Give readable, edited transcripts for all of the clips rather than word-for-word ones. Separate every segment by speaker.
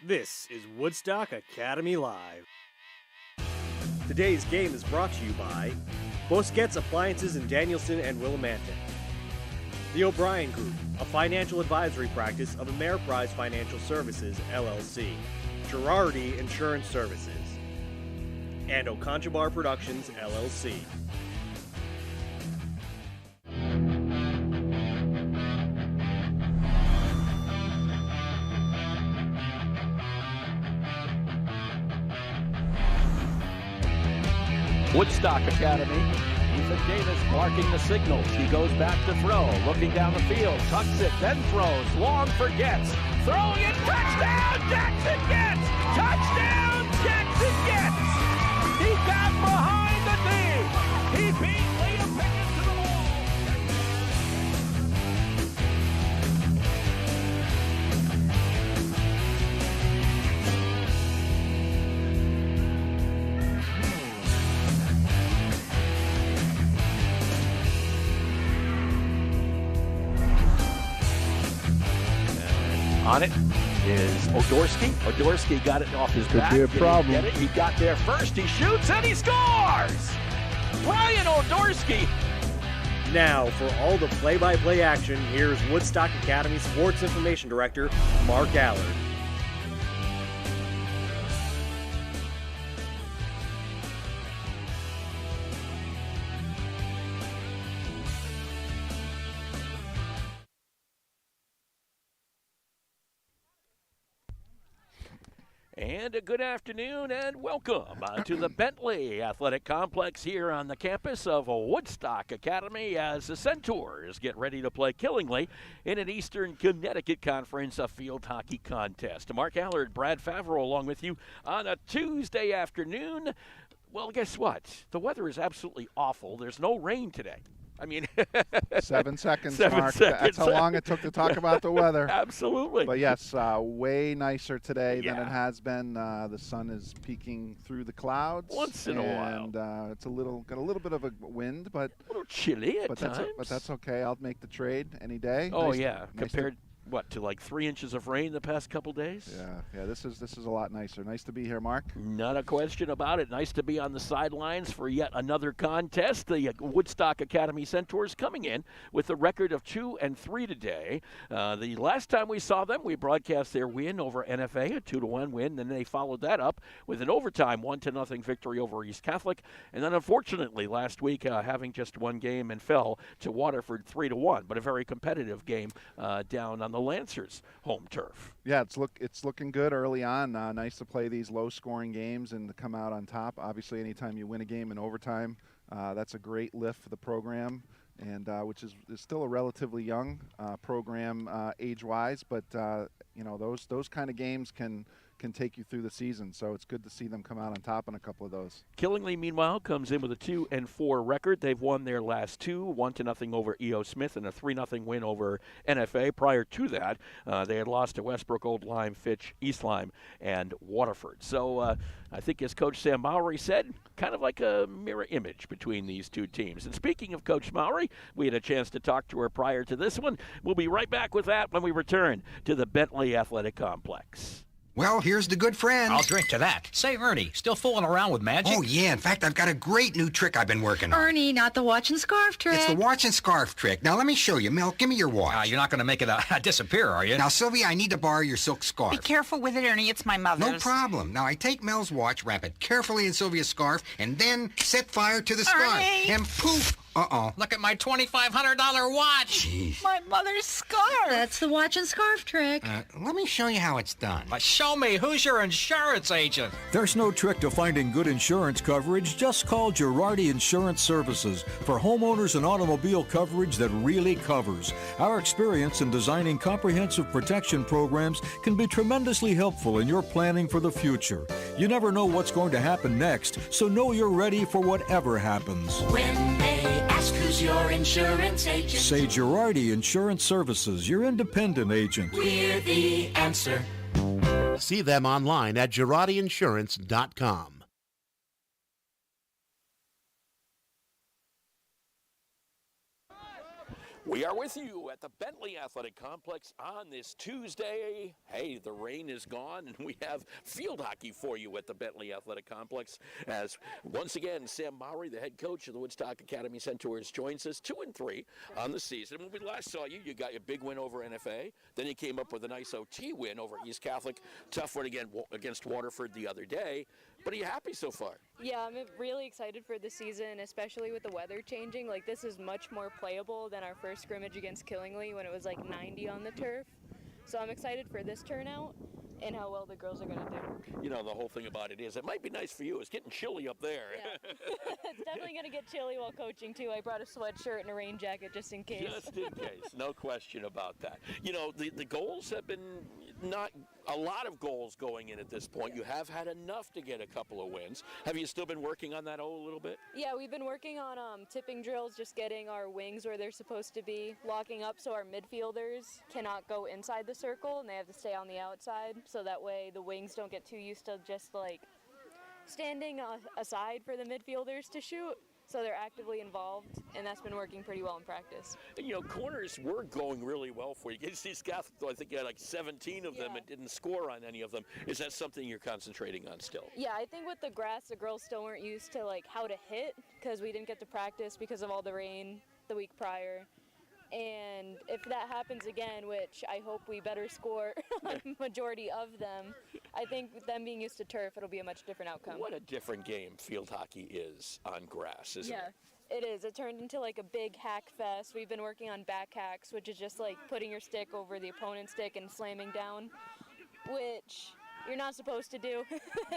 Speaker 1: This is Woodstock Academy Live. Today's game is brought to you by Bosquet's Appliances in Danielson and Willimantic, The O'Brien Group, a financial advisory practice of Ameriprise Financial Services, LLC, Girardi Insurance Services, and Oconchabar Productions, LLC.
Speaker 2: Woodstock Academy. Ethan Davis marking the signals. He goes back to throw, looking down the field, tucks it, then throws, long forgets, throwing it, touchdown, Jackson gets! Touchdown, Jackson gets! He got behind the D. He beat Liam Pickett to the wall. On it is Odorski. Odorski got it off his back.
Speaker 3: Could be a problem.
Speaker 2: He got there first. He shoots and he scores! Brian Odorski.
Speaker 1: Now, for all the play-by-play action, here's Woodstock Academy Sports Information Director, Mark Allard.
Speaker 2: And a good afternoon and welcome to the Bentley Athletic Complex here on the campus of Woodstock Academy as the Centaurs get ready to play Killingly in an Eastern Connecticut Conference field hockey contest. Mark Allard, Brad Favreau along with you on a Tuesday afternoon. Well, guess what? The weather is absolutely awful. There's no rain today. I mean,
Speaker 3: 7 seconds,
Speaker 2: 7
Speaker 3: Mark.
Speaker 2: seconds.
Speaker 3: That's how long it took to talk about the weather.
Speaker 2: Absolutely.
Speaker 3: But yes, way nicer today than
Speaker 2: Yeah.
Speaker 3: it has been. The sun is peeking through the clouds.
Speaker 2: Once in a while.
Speaker 3: And it's got a little bit of a wind, but
Speaker 2: A little chilly at times.
Speaker 3: but that's okay. I'll make the trade any day.
Speaker 2: Oh,
Speaker 3: Nice
Speaker 2: yeah.
Speaker 3: nice
Speaker 2: Compared, to like 3 inches of rain the past couple days?
Speaker 3: Yeah. This is a lot nicer. Nice to be here, Mark.
Speaker 2: Not a question about it. Nice to be on the sidelines for yet another contest. The Woodstock Academy Centaurs coming in with a record of 2-3 today. The last time we saw them, we broadcast their win over NFA, a 2-1 win, and they followed that up with an overtime 1-0 victory over East Catholic. And then, unfortunately, last week, having just one game and fell to Waterford 3-1, but a very competitive game down on the Lancers' home turf.
Speaker 3: Yeah, it's looking good early on. Nice to play these low-scoring games and to come out on top. Obviously, anytime you win a game in overtime, that's a great lift for the program, and which is still a relatively young program age-wise. But those kind of games can take you through the season. So it's good to see them come out on top in a couple of those.
Speaker 2: Killingly, meanwhile, comes in with a 2-4 record. They've won their last two, 1-0 over E.O. Smith and a 3-0 win over NFA. Prior to that, they had lost to Westbrook, Old Lyme, Fitch, East Lyme, and Waterford. So I think, as Coach Sam Mowry said, kind of like a mirror image between these two teams. And speaking of Coach Mowry, we had a chance to talk to her prior to this one. We'll be right back with that when we return to the Bentley Athletic Complex.
Speaker 4: Well, here's the good friend.
Speaker 5: I'll drink to that. Say, Ernie, still fooling around with magic?
Speaker 4: Oh, yeah. In fact, I've got a great new trick I've been working on.
Speaker 6: Ernie, not the watch and scarf trick.
Speaker 4: It's the watch and scarf trick. Now, let me show you. Mel, give me your watch.
Speaker 5: You're not going to make it disappear, are you?
Speaker 4: Now, Sylvia, I need to borrow your silk scarf.
Speaker 6: Be careful with it, Ernie. It's my mother's.
Speaker 4: No problem. Now, I take Mel's watch, wrap it carefully in Sylvia's scarf, and then set fire to the scarf.
Speaker 6: Ernie!
Speaker 4: And poof! Uh-oh.
Speaker 5: Look at my $2,500 watch.
Speaker 4: Jeez.
Speaker 6: My mother's scarf. That's the watch and scarf trick.
Speaker 4: Let me show you how it's done.
Speaker 5: But show me, who's your insurance agent?
Speaker 7: There's no trick to finding good insurance coverage. Just call Girardi Insurance Services for homeowners and automobile coverage that really covers. Our experience in designing comprehensive protection programs can be tremendously helpful in your planning for the future. You never know what's going to happen next, so know you're ready for whatever happens.
Speaker 8: When they ask who's your insurance agent,
Speaker 7: say Girardi Insurance Services, your independent agent.
Speaker 8: we're the answer.
Speaker 9: See them online at GirardiInsurance.com.
Speaker 2: We are with you at the Bentley Athletic Complex on this Tuesday. Hey, the rain is gone, and we have field hockey for you at the Bentley Athletic Complex. As once again, Sam Mowry, the head coach of the Woodstock Academy Centaurs, joins us 2-3 on the season. When we last saw you, you got your big win over NFA. Then you came up with a nice OT win over East Catholic. Tough one again against Waterford the other day. But are you happy so far?
Speaker 10: Yeah, I'm really excited for the season, especially with the weather changing. Like, this is much more playable than our first scrimmage against Killingly when it was like 90 on the turf. So I'm excited for this turnout and how well the girls are going to do.
Speaker 2: You know, the whole thing about it is, it might be nice for you. It's getting chilly up there.
Speaker 10: Yeah. It's definitely going to get chilly while coaching, too. I brought a sweatshirt and a rain jacket just in case.
Speaker 2: Just in case. No question about that. You know, the goals have been not a lot of goals going in at this point. You have had enough to get a couple of wins. Have you still been working on that a little bit?
Speaker 10: Yeah, we've been working on tipping drills, just getting our wings where they're supposed to be, locking up so our midfielders cannot go inside the circle and they have to stay on the outside, so that way the wings don't get too used to just like standing aside for the midfielders to shoot. So they're actively involved, and that's been working pretty well in practice.
Speaker 2: You know, corners were going really well for you. Against East Catholic, I think you had like 17 of them and didn't score on any of them. Is that something you're concentrating on still?
Speaker 10: Yeah, I think with the grass, the girls still weren't used to like how to hit because we didn't get to practice because of all the rain the week prior. And if that happens again, which I hope we better score on majority of them, I think with them being used to turf, it'll be a much different outcome.
Speaker 2: What a different game field hockey is on grass, isn't it?
Speaker 10: Yeah, it is. It turned into like a big hack fest. We've been working on back hacks, which is just like putting your stick over the opponent's stick and slamming down, which you're not supposed to do.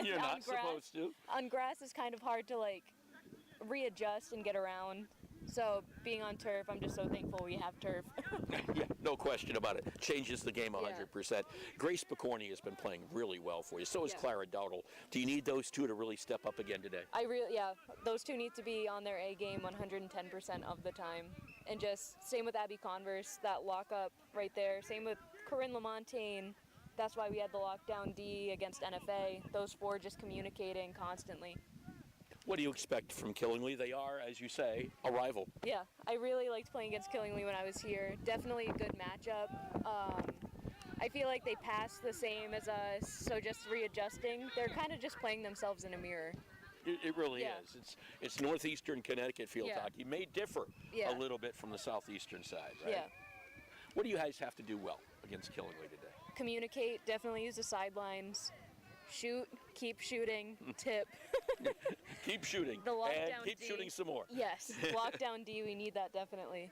Speaker 2: You're not supposed to.
Speaker 10: On grass is kind of hard to like readjust and get around. So being on turf, I'm just so thankful we have turf.
Speaker 2: Yeah, no question about it. Changes the game 100%. Grace Picorni has been playing really well for you. So is Clara Dowdle. Do you need those two to really step up again today?
Speaker 10: Those two need to be on their A game 110% of the time. And just same with Abby Converse, that lockup right there. Same with Corinne Lamontagne. That's why we had the lockdown D against NFA. Those four just communicating constantly.
Speaker 2: What do you expect from Killingly? They are, as you say, a rival.
Speaker 10: Yeah, I really liked playing against Killingly when I was here. Definitely a good matchup. I feel like they pass the same as us, so just readjusting. They're kind of just playing themselves in a mirror.
Speaker 2: It really is. It's northeastern Connecticut field hockey. May differ a little bit from the southeastern side, right?
Speaker 10: Yeah.
Speaker 2: What do you guys have to do well against Killingly today?
Speaker 10: Communicate, definitely use the sidelines. Shoot, keep shooting, tip.
Speaker 2: Keep shooting, and keep shooting some more.
Speaker 10: Yes, lockdown D, we need that definitely.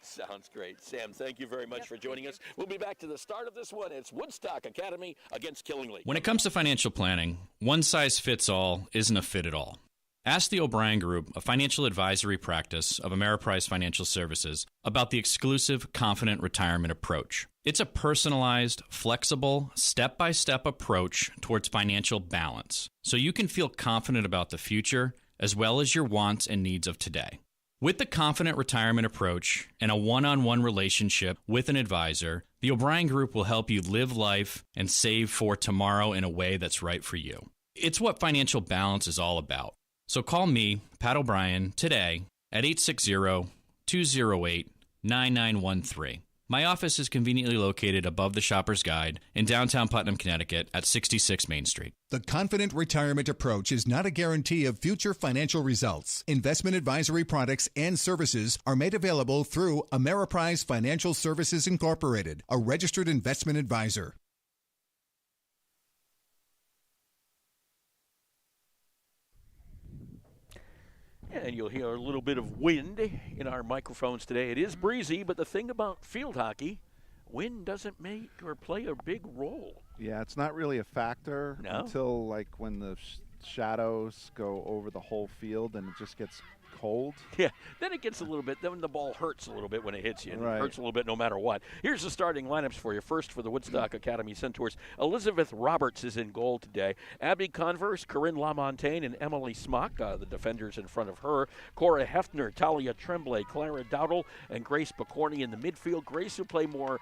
Speaker 2: Sounds great. Sam, thank you very much for joining us. We'll be back to the start of this one. It's Woodstock Academy against Killingly.
Speaker 11: When it comes to financial planning, one size fits all isn't a fit at all. Ask the O'Brien Group, a financial advisory practice of Ameriprise Financial Services, about the exclusive Confident Retirement Approach. It's a personalized, flexible, step-by-step approach towards financial balance, so you can feel confident about the future as well as your wants and needs of today. With the Confident Retirement Approach and a one-on-one relationship with an advisor, the O'Brien Group will help you live life and save for tomorrow in a way that's right for you. It's what financial balance is all about. So call me, Pat O'Brien, today at 860-208-9913. My office is conveniently located above the Shopper's Guide in downtown Putnam, Connecticut at 66 Main Street.
Speaker 12: The Confident Retirement Approach is not a guarantee of future financial results. Investment advisory products and services are made available through Ameriprise Financial Services Incorporated, a registered investment advisor.
Speaker 2: And you'll hear a little bit of wind in our microphones today. It is breezy, but the thing about field hockey, wind doesn't make or play a big role.
Speaker 3: Yeah, it's not really a factor until like when the shadows go over the whole field and it just gets cold.
Speaker 2: Yeah, then it gets a little bit, then the ball hurts a little bit when it hits you. And
Speaker 3: Right.
Speaker 2: It hurts a little bit no matter what. Here's the starting lineups for you. First for the Woodstock Academy Centaurs, Elizabeth Roberts is in goal today. Abby Converse, Corinne Lamontagne, and Emily Smock, the defenders in front of her. Cora Hefner, Talia Tremblay, Clara Dowdle, and Grace Picorni in the midfield. Grace will play more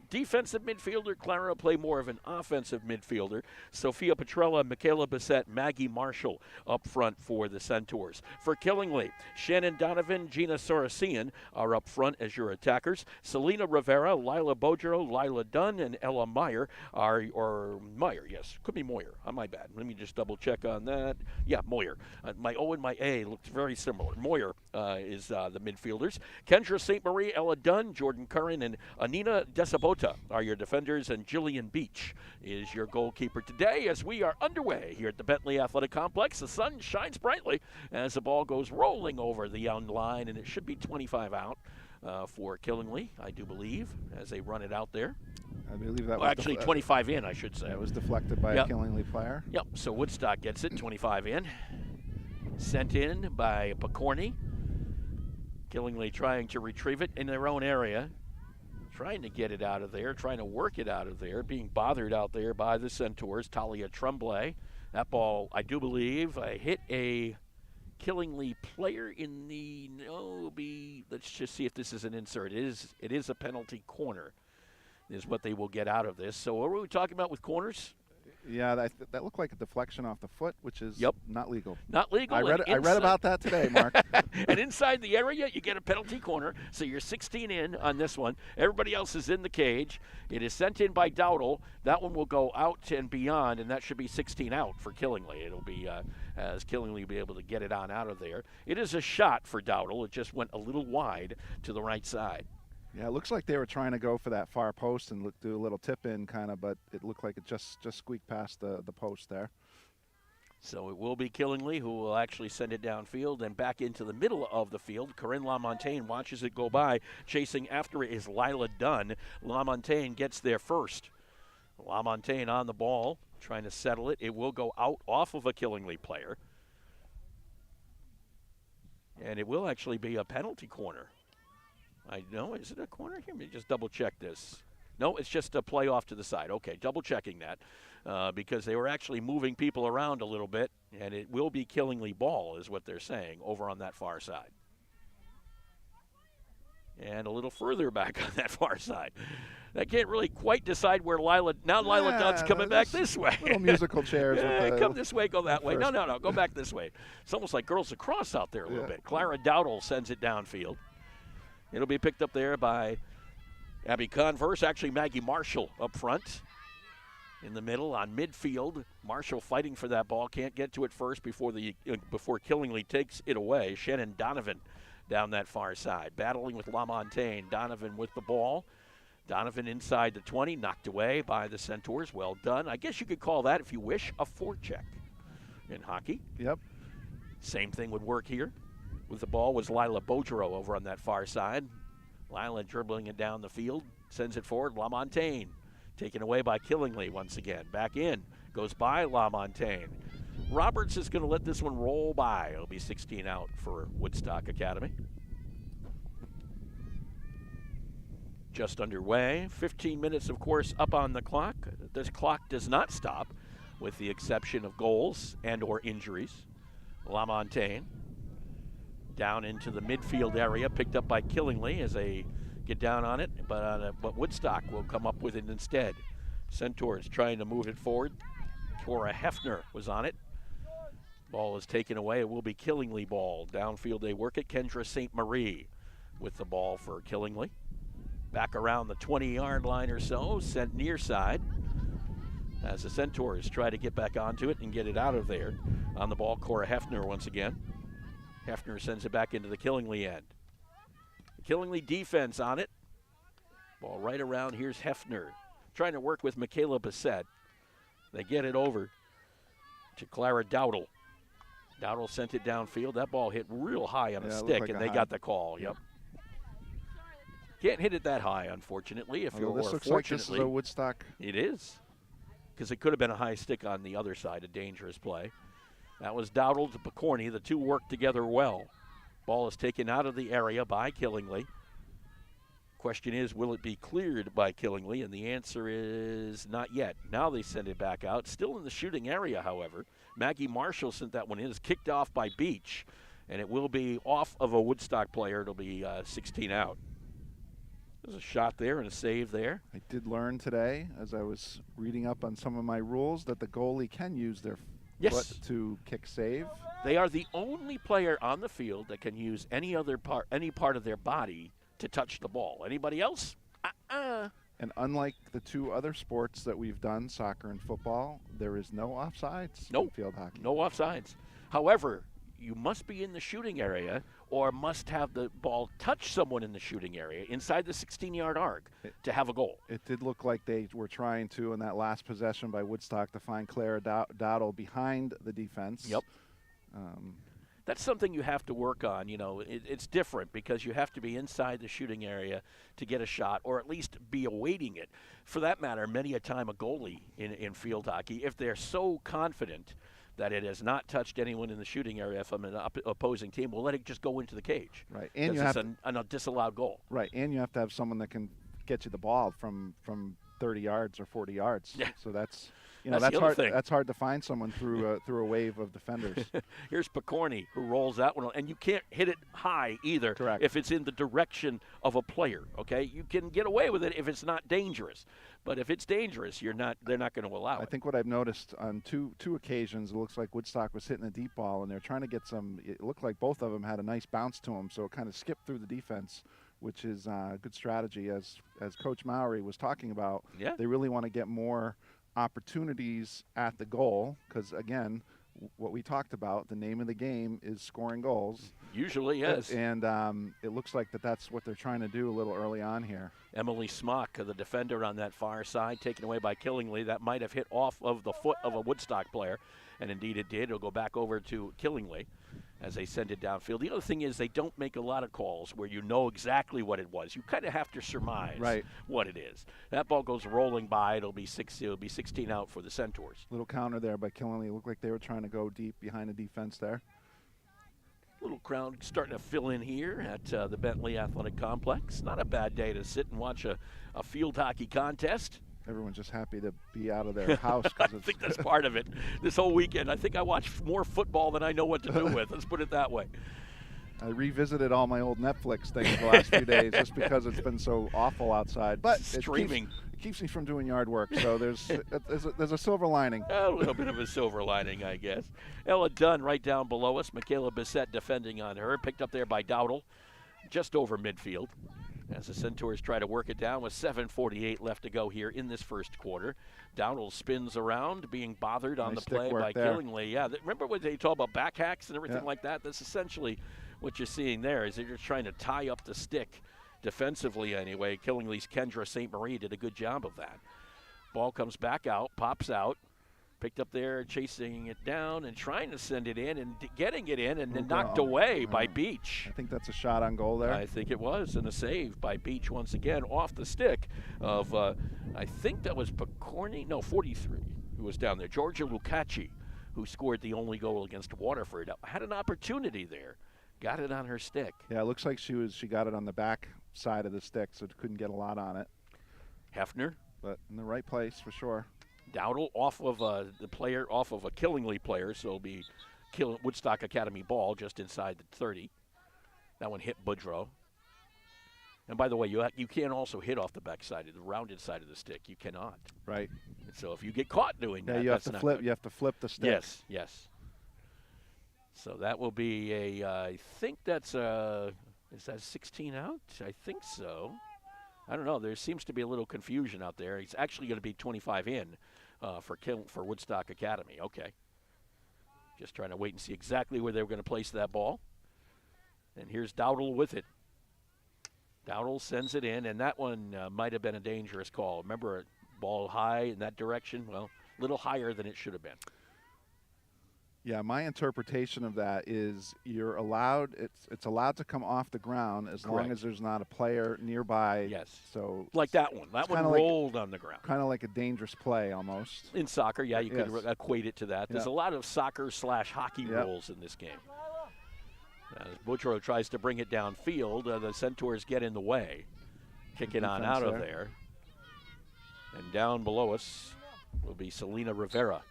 Speaker 2: defensive midfielder. Clara play more of an offensive midfielder. Sophia Petrella, Michaela Bissett, Maggie Marshall up front for the Centaurs. For Killingly, Shannon Donovan, Gina Sorosian are up front as your attackers. Selena Rivera, Lila Bodro, Lila Dunn, and Ella Meyer could be Moyer. My bad. Let me just double check on that. Yeah, Moyer. My O and my A looked very similar. Moyer is the midfielders. Kendra St. Marie, Ella Dunn, Jordan Curran, and Anina Desabota are your defenders, and Jillian Beach is your goalkeeper today as we are underway here at the Bentley Athletic Complex. The sun shines brightly as the ball goes rolling over the young line, and it should be 25 out for Killingly, I do believe, as they run it out there.
Speaker 3: I believe that was
Speaker 2: actually 25 in, I should say.
Speaker 3: It was deflected by a Killingly player.
Speaker 2: Yep, so Woodstock gets it, 25 in. Sent in by Picorni. Killingly trying to retrieve it in their own area. Trying to get it out of there, trying to work it out of there, being bothered out there by the Centaurs. Talia Tremblay. That ball, I do believe, hit a Killingly player in the let's just see if this is an insert. It is a penalty corner, is what they will get out of this. So what were we talking about with corners?
Speaker 3: Yeah, that looked like a deflection off the foot, which is not legal.
Speaker 2: Not legal.
Speaker 3: I read about that today, Mark.
Speaker 2: And inside the area, you get a penalty corner. So you're 16 in on this one. Everybody else is in the cage. It is sent in by Dowdle. That one will go out and beyond, and that should be 16 out for Killingly. It'll be as Killingly will be able to get it on out of there. It is a shot for Dowdle. It just went a little wide to the right side.
Speaker 3: Yeah, it looks like they were trying to go for that far post and do a little tip in kind of, but it looked like it just squeaked past the post there.
Speaker 2: So it will be Killingly who will actually send it downfield and back into the middle of the field. Corinne LaMontagne watches it go by. Chasing after it is Lila Dunn. LaMontagne gets there first. LaMontagne on the ball, trying to settle it. It will go out off of a Killingly player. And it will actually be a penalty corner. I know, is it a corner here? Let me just double check this. No, it's just a play off to the side. Okay, double checking that because they were actually moving people around a little bit, and it will be Killingly ball is what they're saying over on that far side. And a little further back on that far side. I can't really quite decide where Lila Dunn's coming back this way.
Speaker 3: Little musical chairs.
Speaker 2: Come this way, go that way. No, go back this way. It's almost like girls lacrosse out there a little bit. Clara Dowdle sends it downfield. It'll be picked up there by Abby Converse. Actually, Maggie Marshall up front. In the middle on midfield. Marshall fighting for that ball. Can't get to it first before Killingly takes it away. Shannon Donovan down that far side. Battling with LaMontagne. Donovan with the ball. Donovan inside the 20. Knocked away by the Centaurs. Well done. I guess you could call that, if you wish, a forecheck in hockey.
Speaker 3: Yep.
Speaker 2: Same thing would work here. With the ball was Lila Bodro over on that far side. Lila dribbling it down the field, sends it forward. LaMontagne taken away by Killingly once again. Back in, goes by LaMontagne. Roberts is going to let this one roll by. It'll be 16 out for Woodstock Academy. Just underway. 15 minutes, of course, up on the clock. This clock does not stop, with the exception of goals and or injuries. LaMontagne down into the midfield area, picked up by Killingly as they get down on it, but Woodstock will come up with it instead. Centaurs trying to move it forward. Cora Hefner was on it. Ball is taken away. It will be Killingly ball. Downfield they work it. Kendra St. Marie with the ball for Killingly. Back around the 20-yard line or so, sent near side as the Centaurs try to get back onto it and get it out of there. On the ball, Cora Hefner once again. Hefner sends it back into the Killingly end. The Killingly defense on it. Ball right around. Here's Hefner trying to work with Michaela Bissett. They get it over to Clara Dowdle. Dowdle sent it downfield. That ball hit real high on a stick, like and they got the call. Yep. Can't hit it that high, unfortunately.
Speaker 3: This looks like this is a Woodstock.
Speaker 2: It is, because it could have been a high stick on the other side, a dangerous play. That was Dowdle to Picorni. The two work together well. Ball is taken out of the area by Killingly. Question is, will it be cleared by Killingly? And the answer is not yet. Now they send it back out. Still in the shooting area, however. Maggie Marshall sent that one in. It's kicked off by Beach, and it will be off of a Woodstock player. It'll be 16 out. There's a shot there and a save there.
Speaker 3: I did learn today, as I was reading up on some of my rules, that the goalie can use their foot to kick save.
Speaker 2: They are the only player on the field that can use any part of their body to touch the ball. Anybody else?
Speaker 3: And unlike the two other sports that we've done, soccer and football, there is no offsides in field hockey.
Speaker 2: No offsides. However, you must be in the shooting area or must have the ball touch someone in the shooting area inside the 16-yard arc to have a goal.
Speaker 3: It did look like they were trying to, in that last possession by Woodstock, to find Clara Dowdle behind the defense.
Speaker 2: Yep. That's something you have to work on. You know, it's different because you have to be inside the shooting area to get a shot, or at least be awaiting it. For that matter, many a time a goalie in field hockey, if they're so confident that it has not touched anyone in the shooting area from an opposing team, will let it just go into the cage.
Speaker 3: Right, and you
Speaker 2: it's
Speaker 3: have
Speaker 2: a disallowed goal.
Speaker 3: Right, and you have to have someone that can get you the ball from 30 yards or 40 yards.
Speaker 2: Yeah.
Speaker 3: So that's
Speaker 2: That's
Speaker 3: hard.
Speaker 2: thing.
Speaker 3: That's hard to find someone through a wave of defenders.
Speaker 2: Here's Picorni, who rolls that one, and you can't hit it high either.
Speaker 3: Correct.
Speaker 2: If it's in the direction of a player. Okay, you can get away with it if it's not dangerous, but if it's dangerous, they're not going to allow it.
Speaker 3: I think what I've noticed on two occasions, it looks like Woodstock was hitting a deep ball, and they're trying to get some. It looked like both of them had a nice bounce to them, so it kind of skipped through the defense, which is a good strategy. As Coach Mowry was talking about, they really want to get more opportunities at the goal, because again, what we talked about, the name of the game is scoring goals.
Speaker 2: Usually, yes.
Speaker 3: And it looks like that's what they're trying to do a little early on here.
Speaker 2: Emily Smock, the defender on that far side, taken away by Killingly. That might have hit off of the foot of a Woodstock player, and indeed it did. It'll go back over to Killingly as they send it downfield. The other thing is they don't make a lot of calls where you know exactly what it was. You kind of have to surmise what it is. That ball goes rolling by. It'll be 16 out for the Centaurs.
Speaker 3: Little counter there by Killingly. It looked like they were trying to go deep behind the defense there.
Speaker 2: Little crowd starting to fill in here at the Bentley Athletic Complex. Not a bad day to sit and watch a field hockey contest.
Speaker 3: Everyone's just happy to be out of their house.
Speaker 2: I think that's part of it. This whole weekend, I think I watched more football than I know what to do with. Let's put it that way.
Speaker 3: I revisited all my old Netflix things the last few days just because it's been so awful outside. But
Speaker 2: streaming.
Speaker 3: It keeps me from doing yard work, so there's a silver lining.
Speaker 2: A little bit of a silver lining, I guess. Ella Dunn right down below us. Michaela Bissett defending on her. Picked up there by Dowdle, just over midfield. As the Centaurs try to work it down with 7:48 left to go here in this first quarter. Dowdle spins around, being bothered on
Speaker 3: Nice
Speaker 2: the play by
Speaker 3: there.
Speaker 2: Killingly. Yeah, remember when they talk about back hacks and everything like that? That's essentially what you're seeing there, is they're just trying to tie up the stick defensively anyway. Killingly's Kendra St. Marie did a good job of that. Ball comes back out, pops out. Picked up there, chasing it down and trying to send it in and getting it in and then knocked away by Beach.
Speaker 3: I think that's a shot on goal there.
Speaker 2: I think it was, and a save by Beach once again off the stick of, I think that was Picorni, no, 43, who was down there. Georgia Lucacci, who scored the only goal against Waterford, had an opportunity there. Got it on her stick.
Speaker 3: Yeah, it looks like she got it on the back side of the stick, so couldn't get a lot on it.
Speaker 2: Hefner.
Speaker 3: But in the right place for sure.
Speaker 2: Dowdle off of off of a Killingly player, so it'll be Woodstock Academy ball just inside the 30. That one hit Boudreau. And by the way, you can also hit off the back side, the rounded side of the stick. You cannot.
Speaker 3: Right.
Speaker 2: And so if you get caught doing that,
Speaker 3: you have
Speaker 2: that's
Speaker 3: to flip.
Speaker 2: good.
Speaker 3: You have to flip the stick.
Speaker 2: Yes. So that will be I think that's is that 16 out? I think so. I don't know. There seems to be a little confusion out there. It's actually going to be 25 in for Woodstock Academy. Okay. Just trying to wait and see exactly where they were going to place that ball. And here's Dowdle with it. Dowdle sends it in, and that one might have been a dangerous call. Remember, a ball high in that direction? Well, a little higher than it should have been.
Speaker 3: Yeah, my interpretation of that is you're allowed. It's allowed to come off the ground as long as there's not a player nearby.
Speaker 2: Yes.
Speaker 3: So
Speaker 2: like that one. That one rolled on the ground.
Speaker 3: Kind of like a dangerous play almost.
Speaker 2: In soccer, yeah, you could equate it to that. There's a lot of soccer/hockey rules in this game. As Boudreau tries to bring it downfield, the Centaurs get in the way. Kick it on out of there. And down below us will be Selena Rivera.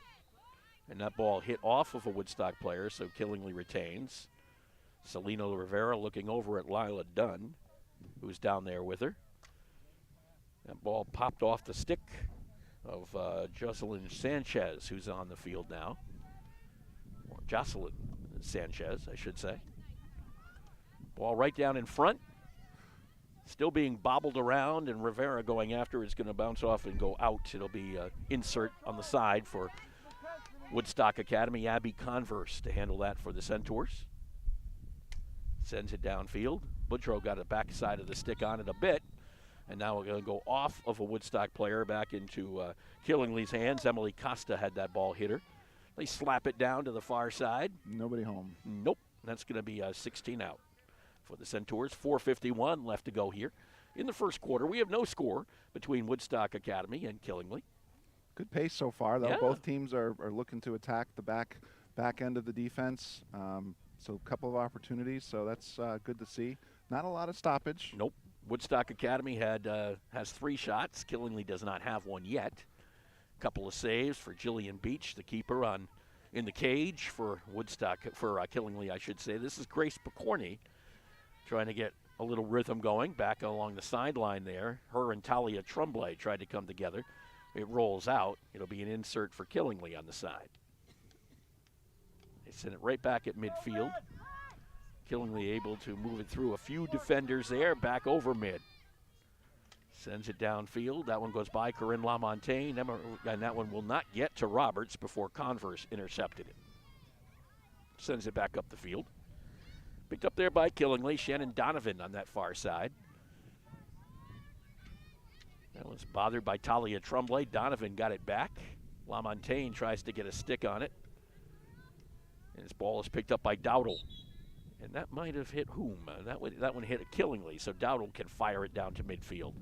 Speaker 2: And that ball hit off of a Woodstock player, so Killingly retains. Selena Rivera looking over at Lila Dunn, who's down there with her. That ball popped off the stick of Jocelyn Sanchez, who's on the field now. Or Jocelyn Sanchez, I should say. Ball right down in front. Still being bobbled around, and Rivera going after is going to bounce off and go out. It'll be insert on the side for Woodstock Academy. Abby Converse to handle that for the Centaurs. Sends it downfield. Boudreaux got the backside of the stick on it a bit. And now we're going to go off of a Woodstock player back into Killingly's hands. Emily Costa had that ball hit her. They slap it down to the far side.
Speaker 3: Nobody home.
Speaker 2: Nope. That's going to be 16 out for the Centaurs. 4:51 left to go here. In the first quarter, we have no score between Woodstock Academy and Killingly.
Speaker 3: Good pace so far, though.
Speaker 2: Yeah.
Speaker 3: Both teams are looking to attack the back end of the defense. So a couple of opportunities, so that's good to see. Not a lot of stoppage.
Speaker 2: Nope. Woodstock Academy has 3 shots. Killingly does not have one yet. Couple of saves for Jillian Beach, the keeper in the cage for Killingly, I should say. This is Grace Picorni trying to get a little rhythm going back along the sideline there. Her and Talia Tremblay tried to come together. It rolls out. It'll be an insert for Killingly on the side. They send it right back at midfield. Killingly able to move it through a few defenders there, back over mid. Sends it downfield. That one goes by Corinne LaMontagne, and that one will not get to Roberts before Converse intercepted it. Sends it back up the field. Picked up there by Killingly. Shannon Donovan on that far side. That was bothered by Talia Tremblay. Donovan got it back. LaMontagne tries to get a stick on it. And his ball is picked up by Dowdle. And that might have hit whom? That one hit Killingly, so Dowdle can fire it down to midfield.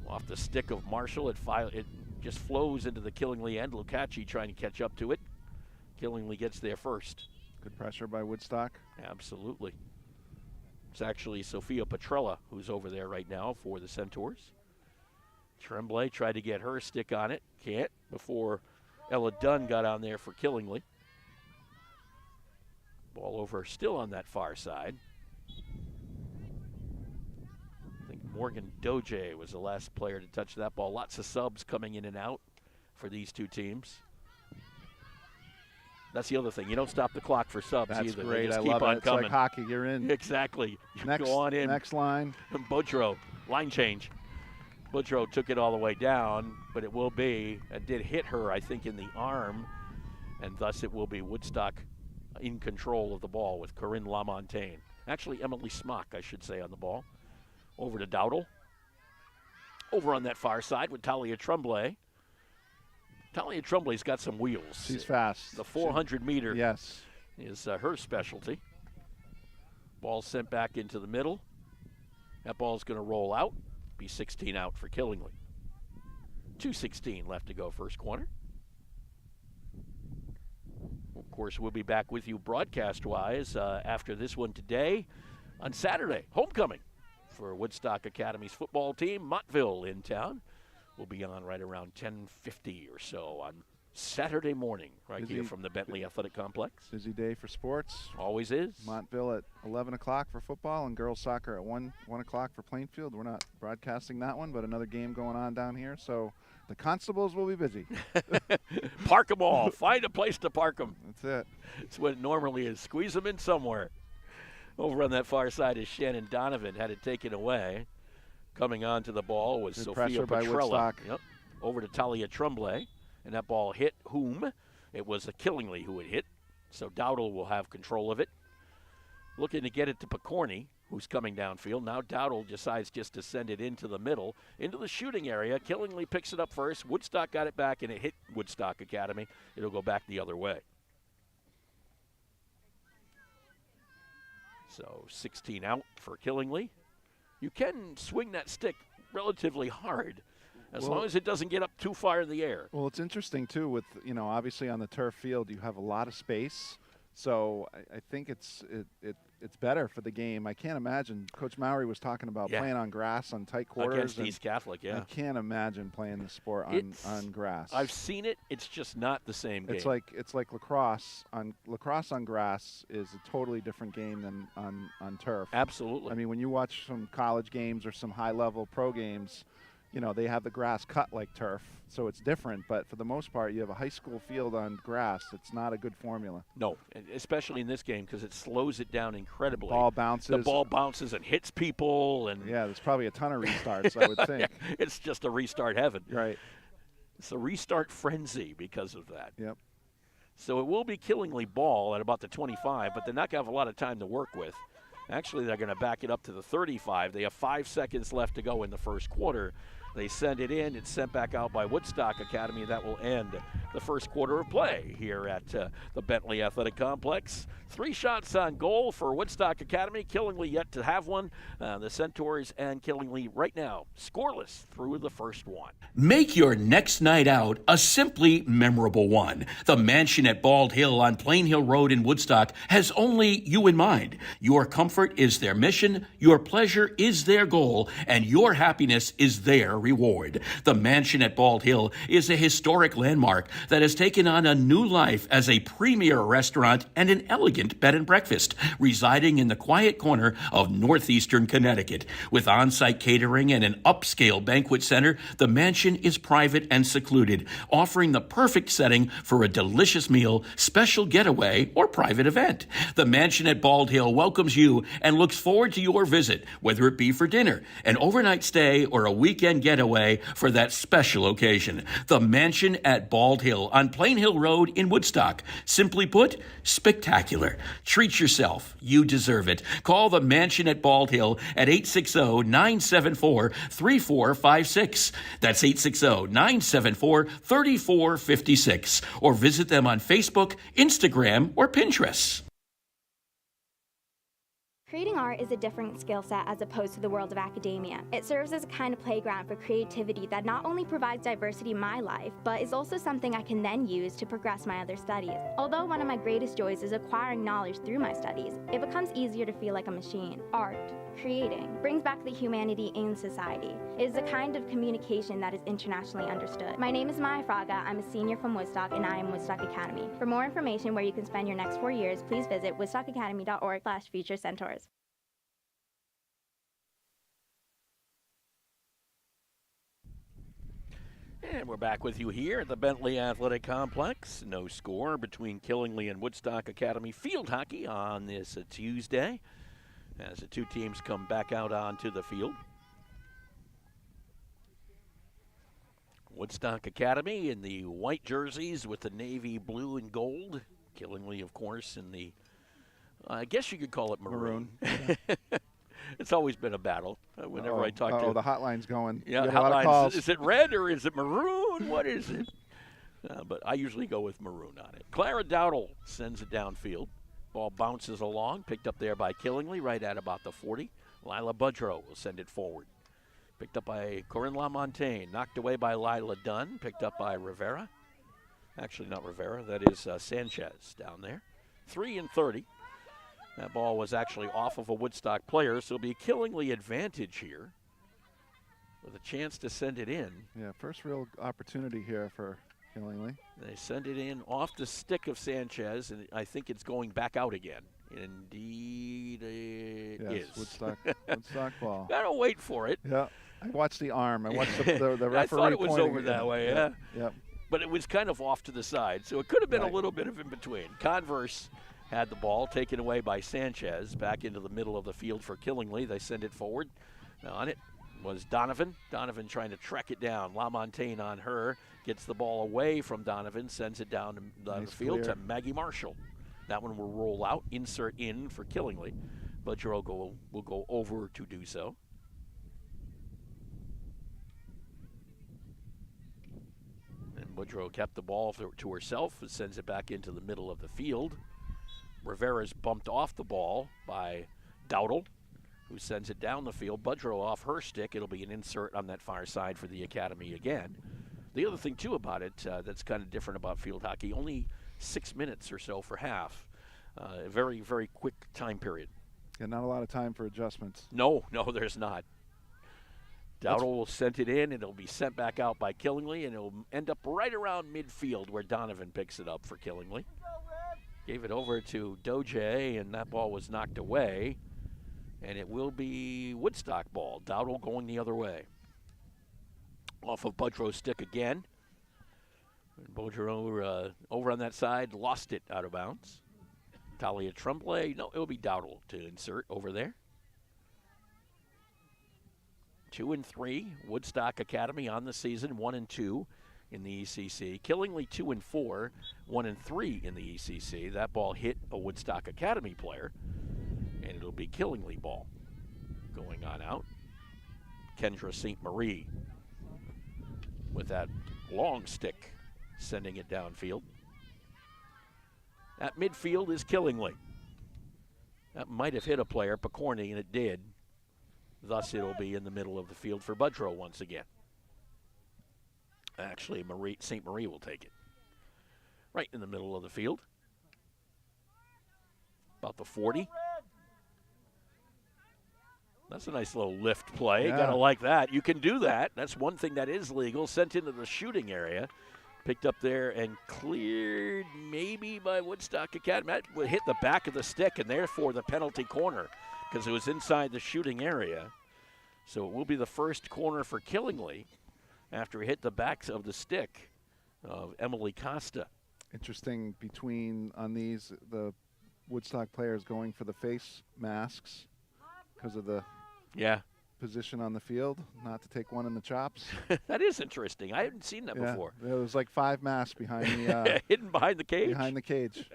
Speaker 2: Off the stick of Marshall, it just flows into the Killingly end. Lucaci trying to catch up to it. Killingly gets there first.
Speaker 3: Good pressure by Woodstock.
Speaker 2: Absolutely. It's actually Sophia Petrella who's over there right now for the Centaurs. Tremblay tried to get her stick on it. Can't before Ella Dunn got on there for Killingly. Ball over still on that far side. I think Morgan Doje was the last player to touch that ball. Lots of subs coming in and out for these two teams. That's the other thing. You don't stop the clock for subs
Speaker 3: That's
Speaker 2: either.
Speaker 3: great.
Speaker 2: They just
Speaker 3: I
Speaker 2: keep
Speaker 3: love
Speaker 2: on
Speaker 3: it.
Speaker 2: coming.
Speaker 3: It's like hockey. You're in.
Speaker 2: Exactly. You
Speaker 3: Next,
Speaker 2: go on in.
Speaker 3: Next line.
Speaker 2: Boudreaux, line change. Boudreaux took it all the way down, but it did hit her, I think, in the arm, and thus it will be Woodstock in control of the ball with Corinne LaMontagne. Actually, Emily Smock, I should say, on the ball. Over to Dowdle. Over on that far side with Talia Tremblay. Talia Tremblay's got some wheels.
Speaker 3: She's fast.
Speaker 2: The 400-meter
Speaker 3: yes.
Speaker 2: is her specialty. Ball sent back into the middle. That ball's going to roll out. Be 16 out for Killingly. 2:16 left to go first quarter. Of course, we'll be back with you broadcast-wise after this one today on Saturday. Homecoming for Woodstock Academy's football team. Montville in town. We'll be on right around 10:50 or so on Saturday morning here from the Bentley Athletic Complex.
Speaker 3: Busy day for sports.
Speaker 2: Always is.
Speaker 3: Montville at 11 o'clock for football and girls soccer at 1 o'clock for Plainfield. We're not broadcasting that one, but another game going on down here. So the constables will be busy.
Speaker 2: Park them all. Find a place to park them.
Speaker 3: That's it.
Speaker 2: It's what it normally is. Squeeze them in somewhere. Over on that far side is Shannon Donovan. Had it taken away. Coming on to the ball was
Speaker 3: Good
Speaker 2: Sophia
Speaker 3: pressure by
Speaker 2: Petrella.
Speaker 3: Woodstock.
Speaker 2: Yep. Over to Talia Tremblay. And that ball hit whom? It was a Killingly who it hit. So Dowdle will have control of it. Looking to get it to Picorni, who's coming downfield. Now Dowdle decides just to send it into the middle, into the shooting area. Killingly picks it up first. Woodstock got it back, and it hit Woodstock Academy. It'll go back the other way. So 16 out for Killingly. You can swing that stick relatively hard as long as it doesn't get up too far in the air.
Speaker 3: Well, it's interesting, too, with, obviously on the turf field, you have a lot of space. So I think it's better for the game. I can't imagine. Coach Mowry was talking about playing on grass on tight quarters.
Speaker 2: Against East Catholic, yeah.
Speaker 3: I can't imagine playing the sport on grass.
Speaker 2: I've seen it. It's just not the same game.
Speaker 3: It's like lacrosse. Lacrosse on grass is a totally different game than on turf.
Speaker 2: Absolutely.
Speaker 3: I mean, when you watch some college games or some high-level pro games, they have the grass cut like turf, so it's different. But for the most part, you have a high school field on grass. It's not a good formula.
Speaker 2: No, especially in this game because it slows it down incredibly.
Speaker 3: Ball bounces.
Speaker 2: The ball bounces and hits people. And
Speaker 3: yeah, there's probably a ton of restarts, I would think.
Speaker 2: It's just a restart heaven.
Speaker 3: Right.
Speaker 2: It's a restart frenzy because of that.
Speaker 3: Yep.
Speaker 2: So it will be Killingly ball at about the 25, but they're not going to have a lot of time to work with. Actually, they're going to back it up to the 35. They have 5 seconds left to go in the first quarter. They send it in. It's sent back out by Woodstock Academy. That will end the first quarter of play here at the Bentley Athletic Complex. 3 shots on goal for Woodstock Academy. Killingly yet to have one. The Centaurs and Killingly right now scoreless through the first one.
Speaker 13: Make your next night out a simply memorable one. The mansion at Bald Hill on Plain Hill Road in Woodstock has only you in mind. Your comfort is their mission, your pleasure is their goal, and your happiness is their reward. The mansion at Bald Hill is a historic landmark that has taken on a new life as a premier restaurant and an elegant bed and breakfast, residing in the quiet corner of northeastern Connecticut. With on-site catering and an upscale banquet center, the mansion is private and secluded, offering the perfect setting for a delicious meal, special getaway, or private event. The mansion at Bald Hill welcomes you and looks forward to your visit, whether it be for dinner, an overnight stay, or a weekend getaway for that special occasion. The mansion at Bald Hill on Plain Hill Road in Woodstock. Simply put, spectacular. Treat yourself. You deserve it. Call the mansion at Bald Hill at 860-974-3456. That's 860-974-3456. Or visit them on Facebook, Instagram, or Pinterest.
Speaker 14: Creating art is a different skill set as opposed to the world of academia. It serves as a kind of playground for creativity that not only provides diversity in my life, but is also something I can then use to progress my other studies. Although one of my greatest joys is acquiring knowledge through my studies, it becomes easier to feel like a machine. Art, creating, brings back the humanity in society. It is a kind of communication that is internationally understood. My name is Maya Fraga. I'm a senior from Woodstock, and I am Woodstock Academy. For more information where you can spend your next 4 years, please visit woodstockacademy.org/future-centaurs.
Speaker 2: And we're back with you here at the Bentley Athletic Complex. No score between Killingly and Woodstock Academy field hockey on this Tuesday as the two teams come back out onto the field. Woodstock Academy in the white jerseys with the navy blue and gold. Killingly, of course, in the, I guess you could call it maroon. It's always been a battle. Whenever I talk to
Speaker 3: the hotline's going.
Speaker 2: Yeah,
Speaker 3: a lot of calls.
Speaker 2: Is it red or is it maroon? What is it? But I usually go with maroon on it. Clara Dowdle sends it downfield. Ball bounces along, picked up there by Killingly, right at about the 40. Lila Budrow will send it forward. Picked up by Corinne LaMontagne, knocked away by Lila Dunn, picked up by Rivera. Actually, not Rivera, that is Sanchez down there. 3-30. That ball was actually off of a Woodstock player, so it'll be a Killingly advantage here with a chance to send it in.
Speaker 3: Yeah, first real opportunity here for Killingly.
Speaker 2: They send it in off the stick of Sanchez, and I think it's going back out again. Indeed it is.
Speaker 3: Woodstock ball.
Speaker 2: Gotta wait for it.
Speaker 3: Yeah, I watched the arm. I watched the referee
Speaker 2: I thought it was over
Speaker 3: it.
Speaker 2: that way, yeah.
Speaker 3: Yep.
Speaker 2: But it was kind of off to the side, so it could have been a little bit of in between. Converse had the ball taken away by Sanchez back into the middle of the field for Killingly. They send it forward. Now on it was Donovan. Donovan trying to track it down. LaMontagne on her. Gets the ball away from Donovan. Sends it down the field to Maggie Marshall. That one will roll out. Insert in for Killingly. Budrow will go over to do so. And Budrow kept the ball to herself and sends it back into the middle of the field. Rivera's bumped off the ball by Dowdle, who sends it down the field. Budrow off her stick. It'll be an insert on that far side for the Academy again. The other thing, too, about it that's kind of different about field hockey, only 6 minutes or so for half. A very, very quick time period.
Speaker 3: And not a lot of time for adjustments.
Speaker 2: No, there's not. Dowdle will send it in, and it'll be sent back out by Killingly, and it'll end up right around midfield where Donovan picks it up for Killingly. Gave it over to Doge, and that ball was knocked away. And it will be Woodstock ball. Dowdle going the other way. Off of Budrow's stick again. Budrow over on that side, lost it out of bounds. Talia Tremblay, no, it will be Dowdle to insert over there. 2-3, Woodstock Academy on the season, 1-2 in the ECC. Killingly 2-4, 1-3 in the ECC. That ball hit a Woodstock Academy player, and it'll be Killingly ball going on out. Kendra St. Marie with that long stick, sending it downfield. At midfield is Killingly. That might have hit a player, Picorni, and it did. Thus, it'll be in the middle of the field for Budrow once again. Actually, St. Marie will take it. Right in the middle of the field. About the 40. That's a nice little lift play.
Speaker 3: Yeah.
Speaker 2: Gotta like that. You can do that. That's one thing that is legal. Sent into the shooting area. Picked up there and cleared maybe by Woodstock Academy. That would hit the back of the stick and therefore the penalty corner because it was inside the shooting area. So it will be the first corner for Killingly after it hit the backs of the stick of Emily Costa.
Speaker 3: Interesting on these, the Woodstock players going for the face masks because of the position on the field, not to take one in the chops.
Speaker 2: That is interesting. I haven't seen that before.
Speaker 3: There was like 5 masks behind the
Speaker 2: hidden behind the cage.
Speaker 3: Behind the cage.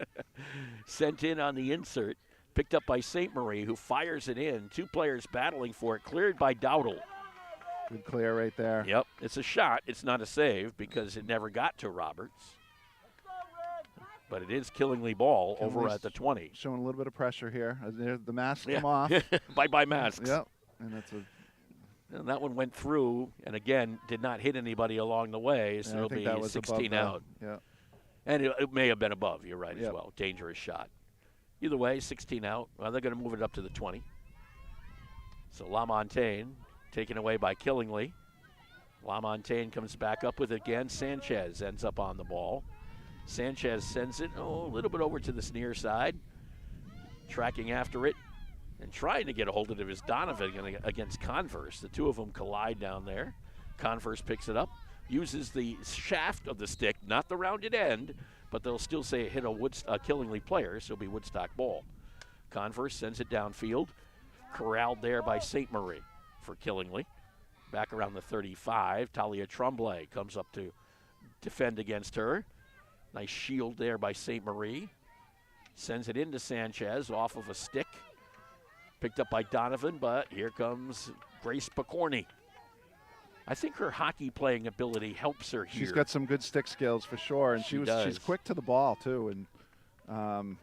Speaker 2: Sent in on the insert, picked up by St. Marie, who fires it in. 2 players battling for it, cleared by Dowdle.
Speaker 3: Good clear right there.
Speaker 2: Yep, it's a shot. It's not a save because it never got to Roberts. But it is Killingly ball over at the 20.
Speaker 3: Showing a little bit of pressure here. The masks come off.
Speaker 2: Bye-bye masks.
Speaker 3: Yep. And that's
Speaker 2: and that one went through, and again, did not hit anybody along the way, so it'll be 16 out.
Speaker 3: Yeah.
Speaker 2: And it may have been above, you're right as well. Dangerous shot. Either way, 16 out. Well, they're going to move it up to the 20. So LaMontagne taken away by Killingly. LaMontagne comes back up with it again. Sanchez ends up on the ball. Sanchez sends it a little bit over to the near side. Tracking after it and trying to get a hold of it is Donovan against Converse. The two of them collide down there. Converse picks it up, uses the shaft of the stick, not the rounded end, but they'll still say it hit a Killingly player, so it'll be Woodstock ball. Converse sends it downfield, corralled there by St. Marie for Killingly. Back around the 35, Talia Tremblay comes up to defend against her. Nice shield there by St. Marie. Sends it into Sanchez off of a stick. Picked up by Donovan, but here comes Grace Picorni. I think her hockey playing ability helps her here.
Speaker 3: She's got some good stick skills for sure, and she's quick to the ball too. And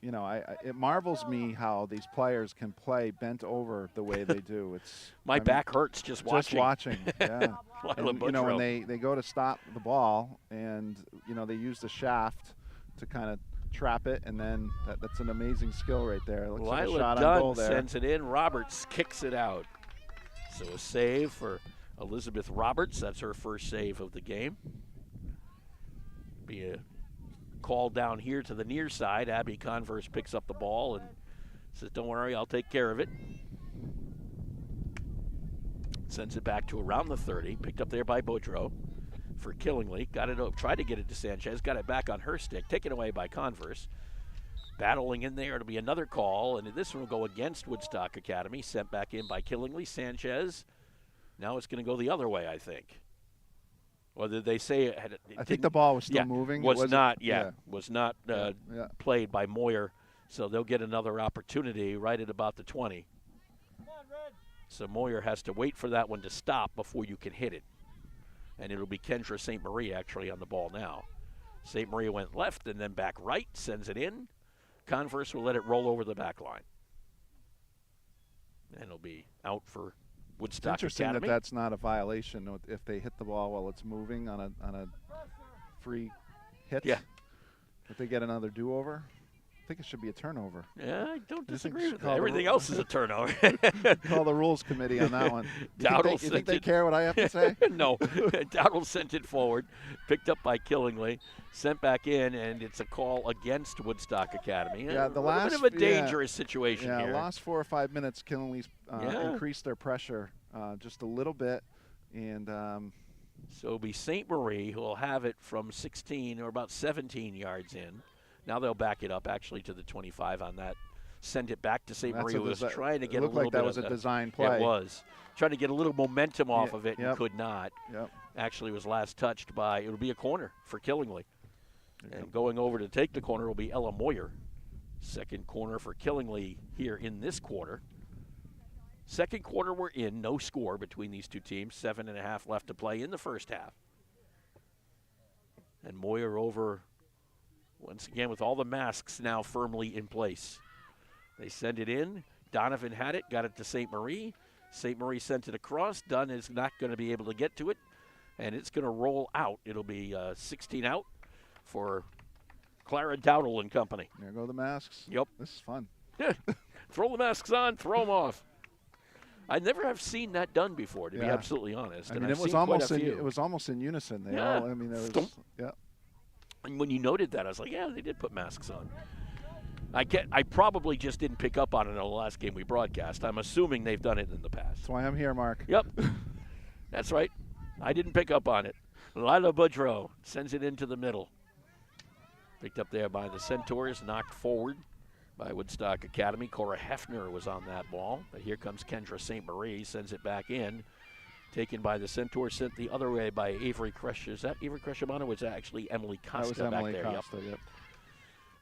Speaker 3: it marvels me how these players can play bent over the way they do. It's
Speaker 2: my back hurts just watching.
Speaker 3: Just watching, yeah. And, when they go to stop the ball, and they use the shaft to kind of trap it, and then that's an amazing skill right there. It looks like a shot on goal there.
Speaker 2: Sends it in. Roberts kicks it out. So a save for Elizabeth Roberts. That's her first save of the game. Be a call down here to the near side. Abby Converse picks up the ball and says, "Don't worry, I'll take care of it." Sends it back to around the 30. Picked up there by Boudreau for Killingly. Got it up, tried to get it to Sanchez. Got it back on her stick. Taken away by Converse. Battling in there. It'll be another call, and this one will go against Woodstock Academy. Sent back in by Killingly. Sanchez. Now it's going to go the other way, I think. Or did they say
Speaker 3: I think the ball was still moving.
Speaker 2: Was not played by Moyer. So they'll get another opportunity right at about the 20. So Moyer has to wait for that one to stop before you can hit it. And it'll be Kendra St. Marie actually on the ball now. St. Marie went left and then back right, sends it in. Converse will let it roll over the back line. And it'll be out for Woodstock
Speaker 3: Interesting
Speaker 2: Academy.
Speaker 3: That's not a violation if they hit the ball while it's moving on a free hit.
Speaker 2: Yeah.
Speaker 3: If they get another do-over. I think it should be a turnover.
Speaker 2: Yeah, I don't disagree with that. Everything else is a turnover.
Speaker 3: Call the rules committee on that one.
Speaker 2: You
Speaker 3: think they care what I have to say?
Speaker 2: No. Dowdle sent it forward, picked up by Killingly, sent back in, and it's a call against Woodstock Academy.
Speaker 3: Yeah,
Speaker 2: a bit of a dangerous situation here.
Speaker 3: Yeah, last 4 or 5 minutes, Killingly's increased their pressure just a little bit, and
Speaker 2: So it'll be St. Marie who will have it from 16 or about 17 yards in. Now they'll back it up actually to the 25 on that. Send it back to St. Marie, who was trying to get a little
Speaker 3: like
Speaker 2: bit
Speaker 3: that was
Speaker 2: of
Speaker 3: a design play.
Speaker 2: It was. Trying to get a little momentum off of it and could not.
Speaker 3: Yep.
Speaker 2: Actually was last touched by, it'll be a corner for Killingly. And going over to take the corner will be Ella Moyer. Second corner for Killingly here in this quarter. Second quarter we're in, no score between these two teams. 7.5 left to play in the first half. And Moyer over once again with all the masks now firmly in place. They send it in. Donovan had it, got it to St. Marie. St. Marie sent it across. Dunn is not going to be able to get to it, and it's going to roll out. It'll be 16 out for Clara Dowdle and company.
Speaker 3: There go the masks.
Speaker 2: Yep.
Speaker 3: This is fun.
Speaker 2: Throw the masks on, throw them off. I never have seen that done before, to be absolutely honest.
Speaker 3: I mean,
Speaker 2: and
Speaker 3: it was almost in unison. They all. I mean, there was. Yeah.
Speaker 2: And when you noted that, I was like, yeah, they did put masks on. I probably just didn't pick up on it in the last game we broadcast. I'm assuming they've done it in the past.
Speaker 3: That's why I'm here, Mark.
Speaker 2: Yep. That's right. I didn't pick up on it. Lila Boudreau sends it into the middle. Picked up there by the Centaurs, knocked forward by Woodstock Academy. Cora Hefner was on that ball. But here comes Kendra St. Marie, sends it back in. Taken by the Centaurs, sent the other way by Avery Kresh. Is that Avery Kreshamana? Was that actually Emily Costa
Speaker 3: that was Emily
Speaker 2: back there?
Speaker 3: Costa, yep.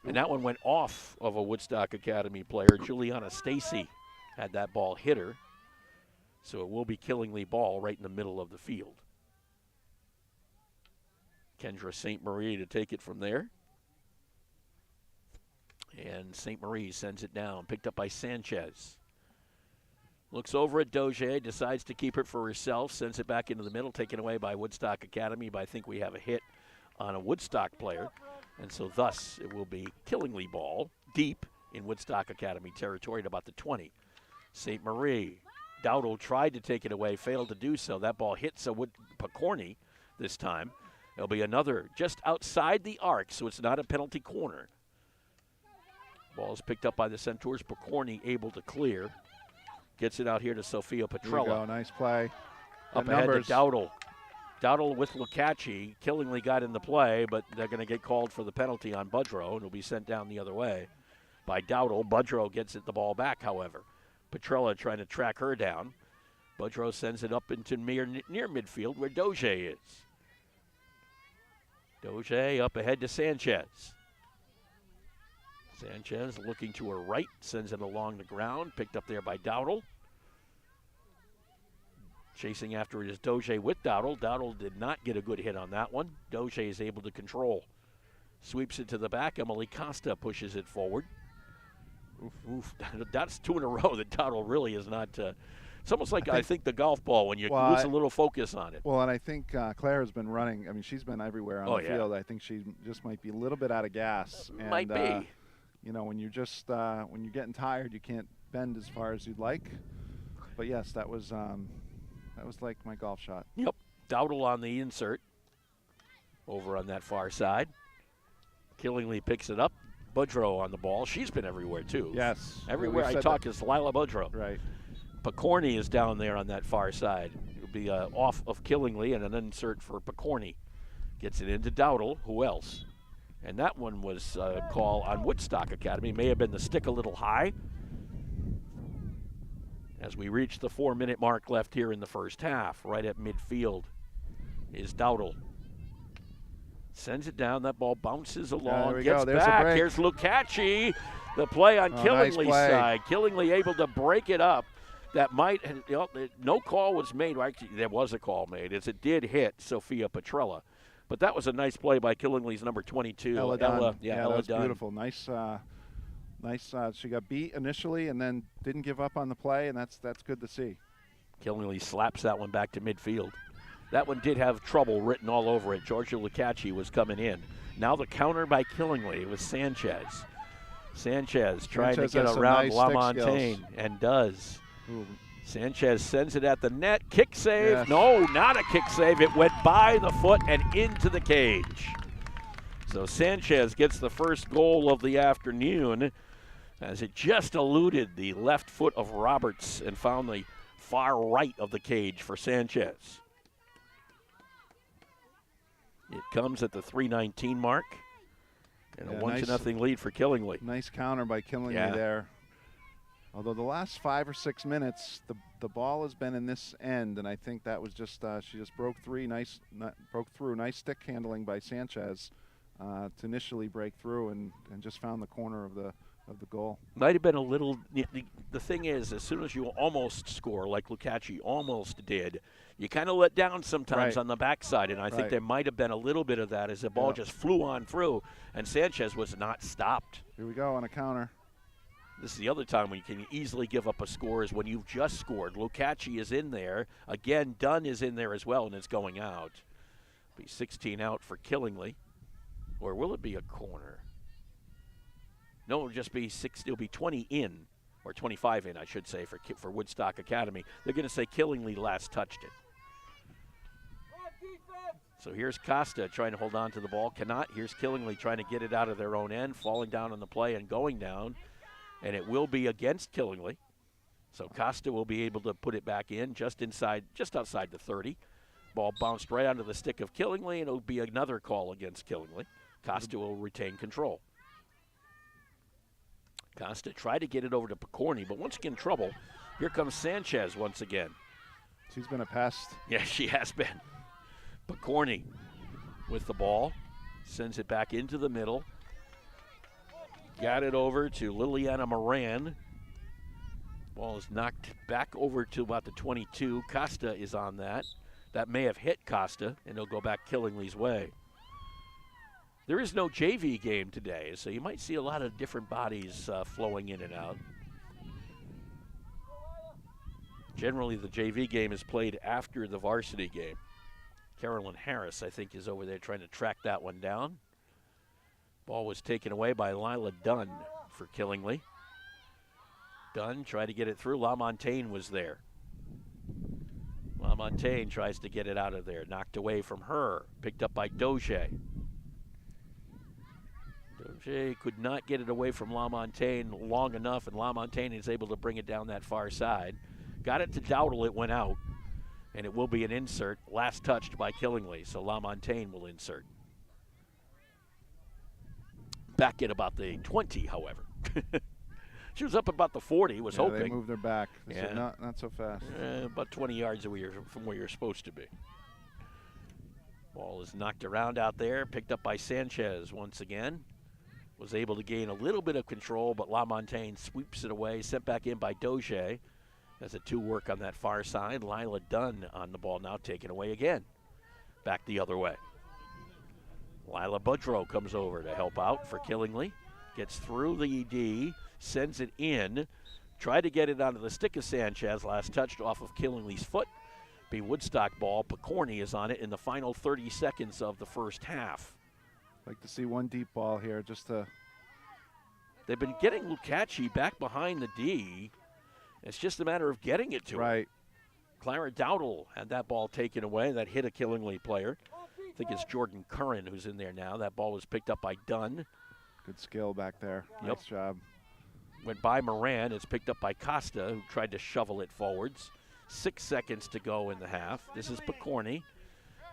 Speaker 2: And that one went off of a Woodstock Academy player. Juliana Stacy had that ball hit her. So it will be Killingly ball right in the middle of the field. Kendra St. Marie to take it from there. And St. Marie sends it down, picked up by Sanchez. Looks over at Doge, decides to keep it for herself, sends it back into the middle, taken away by Woodstock Academy, but I think we have a hit on a Woodstock player. And so thus it will be Killingly ball deep in Woodstock Academy territory at about the 20. St. Marie. Dowdle tried to take it away, failed to do so. That ball hits a Picorni this time. There'll be another just outside the arc, so it's not a penalty corner. Ball is picked up by the Centaurs. Picorni able to clear. Gets it out here to Sophia Petrella.
Speaker 3: There you go. Nice play.
Speaker 2: Up ahead to Dowdle. Dowdle with Lukachi. Killingly got in the play, but they're going to get called for the penalty on Boudreau, and it'll be sent down the other way by Dowdle. Boudreau gets the ball back, however. Petrella trying to track her down. Boudreau sends it up into near midfield where Doge is. Doge up ahead to Sanchez. Sanchez looking to her right, sends it along the ground, picked up there by Dowdle. Chasing after it is Doge with Dowdle. Dowdle did not get a good hit on that one. Doge is able to control. Sweeps it to the back. Emily Costa pushes it forward. Oof. That's two in a row that Dowdle really is not. It's almost like I think the golf ball when you lose a little focus on it.
Speaker 3: Well, and I think Claire has been running. I mean, she's been everywhere on the field. I think she just might be a little bit out of gas.
Speaker 2: Might be.
Speaker 3: You know, when you're just when you're getting tired, you can't bend as far as you'd like. But yes, that was like my golf shot.
Speaker 2: Yep. Dowdle on the insert. Over on that far side. Killingly picks it up. Boudreau on the ball. She's been everywhere too.
Speaker 3: Yes.
Speaker 2: Everywhere I talk is Lila Boudreau.
Speaker 3: Right.
Speaker 2: Picorni is down there on that far side. It'll be off of Killingly and an insert for Picorni. Gets it into Dowdle. Who else? And that one was a call on Woodstock Academy. May have been the stick a little high. As we reach the 4-minute mark left here in the first half, right at midfield is Dowdle. Sends it down. That ball bounces along. Gets back. Here's Lukachi. The play on Killingly's side. Killingly able to break it up. That might, no call was made. Well, actually, there was a call made as it did hit Sophia Petrella. But that was a nice play by Killingly's number 22.
Speaker 3: Ella Dunn.
Speaker 2: Ella
Speaker 3: that was
Speaker 2: Dunn.
Speaker 3: Beautiful. Nice. She got beat initially and then didn't give up on the play, and that's good to see.
Speaker 2: Killingly slaps that one back to midfield. That one did have trouble written all over it. Georgia Lukachi was coming in. Now the counter by Killingly with Sanchez. Sanchez trying to get around LaMontagne and does.
Speaker 3: Ooh.
Speaker 2: Sanchez sends it at the net. Kick save. Yes. No, not a kick save. It went by the foot and into the cage. So Sanchez gets the first goal of the afternoon as it just eluded the left foot of Roberts and found the far right of the cage for Sanchez. It comes at the 3:19 mark. And a 1-0 lead for Killingly.
Speaker 3: Nice counter by Killingly there. Although the last 5 or 6 minutes, the ball has been in this end, and I think that was just she just broke through. Nice stick handling by Sanchez to initially break through and just found the corner of the goal.
Speaker 2: Might have been a little. The thing is, as soon as you almost score, like Lukaci almost did, you kind of let down sometimes on the backside, and I think there might have been a little bit of that as the ball just flew on through, and Sanchez was not stopped.
Speaker 3: Here we go on a counter.
Speaker 2: This is the other time when you can easily give up a score is when you've just scored. Lukaci is in there. Again, Dunn is in there as well, and it's going out. Be 16 out for Killingly. Or will it be a corner? No, it'll just be it'll be 20 in, or 25 in, I should say, for Woodstock Academy. They're going to say Killingly last touched it. So here's Costa trying to hold on to the ball. Cannot. Here's Killingly trying to get it out of their own end, falling down on the play and going down. And it will be against Killingly. So Costa will be able to put it back in just outside the 30. Ball bounced right onto the stick of Killingly, and it'll be another call against Killingly. Costa will retain control. Costa tried to get it over to Picorni, but once again in trouble. Here comes Sanchez once again.
Speaker 3: She's been a pest.
Speaker 2: Yeah, she has been. Picorni with the ball. Sends it back into the middle. Got it over to Liliana Moran. Ball is knocked back over to about the 22. Costa is on that. That may have hit Costa, and it'll go back Killingly's way. There is no JV game today, so you might see a lot of different bodies flowing in and out. Generally, the JV game is played after the varsity game. Carolyn Harris, I think, is over there trying to track that one down. Ball was taken away by Lila Dunn for Killingly. Dunn tried to get it through. LaMontagne was there. LaMontagne tries to get it out of there. Knocked away from her. Picked up by Doge. Doge could not get it away from LaMontagne long enough, and LaMontagne is able to bring it down that far side. Got it to Dowdle. It went out, and it will be an insert. Last touched by Killingly, so LaMontagne will insert. Back at about the 20, however. She was up about the 40, was hoping.
Speaker 3: They moved her back. Not so fast.
Speaker 2: About 20 yards from where you're supposed to be. Ball is knocked around out there, picked up by Sanchez once again. Was able to gain a little bit of control, but LaMontagne sweeps it away, sent back in by Doge. As a two work on that far side. Lila Dunn on the ball now, taken away again. Back the other way. Lila Budrow comes over to help out for Killingly. Gets through the ED, sends it in. Tried to get it onto the stick of Sanchez. Last touched off of Killingly's foot. Be Woodstock ball. Picorni is on it in the final 30 seconds of the first half.
Speaker 3: Like to see one deep ball here just to...
Speaker 2: They've been getting Lukaci back behind the D. It's just a matter of getting it to him. Clara Dowdle had that ball taken away. That hit a Killingly player. I think it's Jordan Curran who's in there now. That ball was picked up by Dunn.
Speaker 3: Good skill back there. Nice job.
Speaker 2: Went by Moran. It's picked up by Costa, who tried to shovel it forwards. 6 seconds to go in the half. This is Picorni.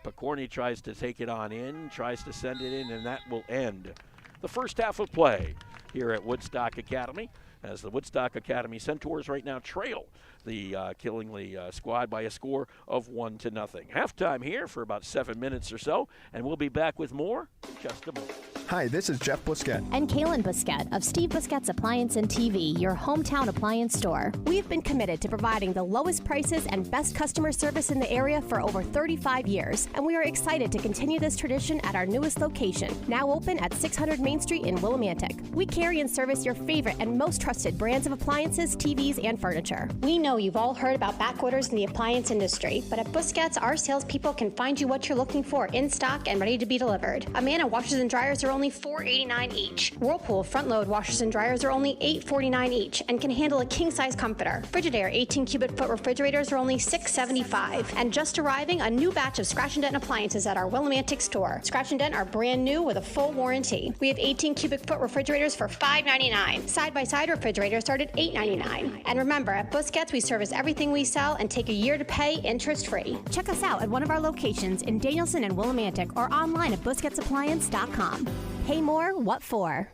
Speaker 2: Picorni tries to take it on in, tries to send it in, and that will end the first half of play here at Woodstock Academy, as the Woodstock Academy Centaurs right now trail the Killingly squad by a score of 1-0. Halftime here for about 7 minutes or so, and we'll be back with more in just a moment.
Speaker 15: Hi, this is Jeff Busquet.
Speaker 16: And Kaylin Busquet of Steve Busquet's Appliance and TV, your hometown appliance store. We've been committed to providing the lowest prices and best customer service in the area for over 35 years, and we are excited to continue this tradition at our newest location, now open at 600 Main Street in Willimantic. We carry and service your favorite and most trusted brands of appliances, TVs, and furniture.
Speaker 17: We know you've all heard about back orders in the appliance industry, but at Busquets, our salespeople can find you what you're looking for in stock and ready to be delivered. Amana washers and dryers are only $4.89 each. Whirlpool front-load washers and dryers are only $8.49 each and can handle a king-size comforter. Frigidaire 18 cubic foot refrigerators are only $6.75. And just arriving, a new batch of Scratch and Dent appliances at our Willimantic store. Scratch and Dent are brand new with a full warranty. We have 18 cubic foot refrigerators for $5.99. Side-by-side refrigerators refrigerators start at $8.99. And remember, at Busquets, we service everything we sell and take a year to pay interest-free.
Speaker 16: Check us out at one of our locations in Danielson and Willimantic or online at BusquetsAppliance.com. Pay more, what for?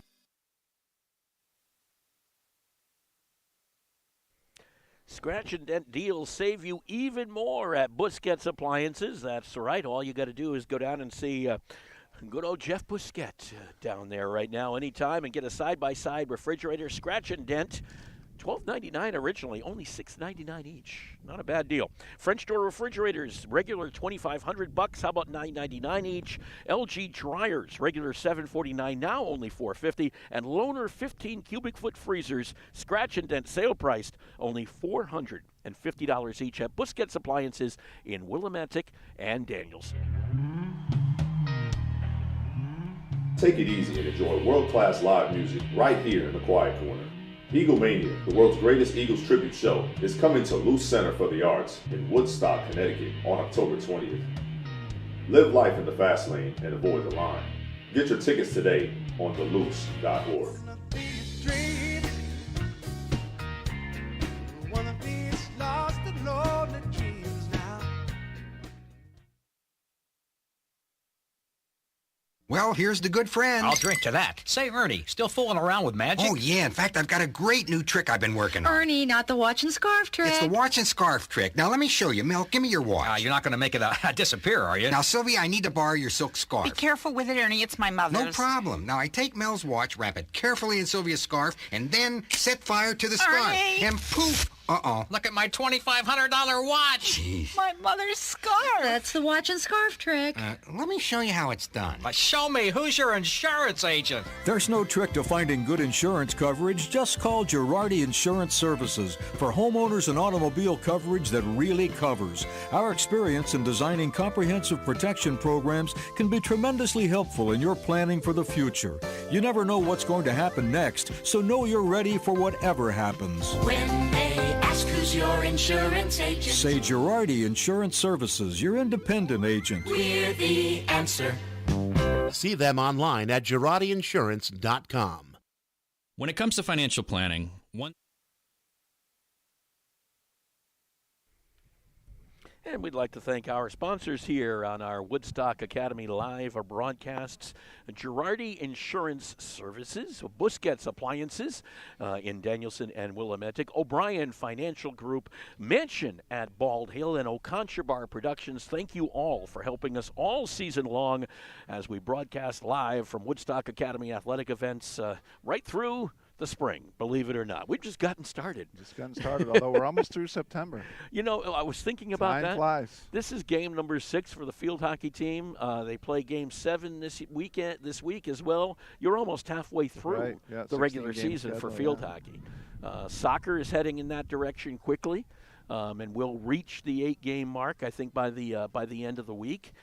Speaker 2: Scratch and dent deals save you even more at Busquets Appliances. That's right. All you got to do is go down and see good old Jeff Busquets down there right now anytime and get a side-by-side refrigerator. Scratch and dent. $12.99 originally, only $6.99 each. Not a bad deal. French door refrigerators, regular $2,500. How about $9.99 each? LG dryers, regular $749, now only $450. And Loaner 15 cubic foot freezers, scratch and dent sale priced, only $450 each at Busquets Appliances in Willimantic and Danielson.
Speaker 18: Take it easy and enjoy world-class live music right here in the Quiet Corner. Eaglemania, the world's greatest Eagles tribute show, is coming to Luce Center for the Arts in Woodstock, Connecticut on October 20th. Live life in the fast lane and avoid the line. Get your tickets today on theloose.org.
Speaker 4: Well, here's the good friend.
Speaker 5: I'll drink to that. Say, Ernie, still fooling around with magic?
Speaker 4: Oh, yeah. In fact, I've got a great new trick I've been working on.
Speaker 6: Ernie, not the watch and scarf trick.
Speaker 4: It's the watch and scarf trick. Now, let me show you. Mel, give me your watch.
Speaker 5: You're not going to make it disappear, are you?
Speaker 4: Now, Sylvia, I need to borrow your silk scarf.
Speaker 6: Be careful with it, Ernie. It's my mother's.
Speaker 4: No problem. Now, I take Mel's watch, wrap it carefully in Sylvia's scarf, and then set fire to the scarf.
Speaker 6: Ernie!
Speaker 4: And poof! Uh-oh.
Speaker 5: Look at my $2,500 watch.
Speaker 4: Jeez.
Speaker 6: My mother's scarf. That's the watch and scarf trick.
Speaker 4: Let me show you how it's done.
Speaker 5: Show me. Who's your insurance agent?
Speaker 7: There's no trick to finding good insurance coverage. Just call Girardi Insurance Services for homeowners and automobile coverage that really covers. Our experience in designing comprehensive protection programs can be tremendously helpful in your planning for the future. You never know what's going to happen next, so know you're ready for whatever happens.
Speaker 8: When they ask who's your insurance agent,
Speaker 7: say Girardi Insurance Services, your independent agent.
Speaker 8: We're the answer.
Speaker 9: See them online at GirardiInsurance.com.
Speaker 11: When it comes to financial planning,
Speaker 2: And we'd like to thank our sponsors here on our Woodstock Academy Live broadcasts. Girardi Insurance Services, Busquets Appliances in Danielson and Willimantic, O'Brien Financial Group, Mansion at Bald Hill, and Oconchabar Productions. Thank you all for helping us all season long as we broadcast live from Woodstock Academy athletic events right through the spring, believe it or not. We've just gotten started.
Speaker 3: Although we're almost through September.
Speaker 2: You know, I was thinking about that.
Speaker 3: Time flies.
Speaker 2: This is game number 6 for the field hockey team. They play game 7 this week as well. You're almost halfway through the regular season for field hockey. Soccer is heading in that direction quickly, and will reach the 8-game mark, I think, by the end of the week.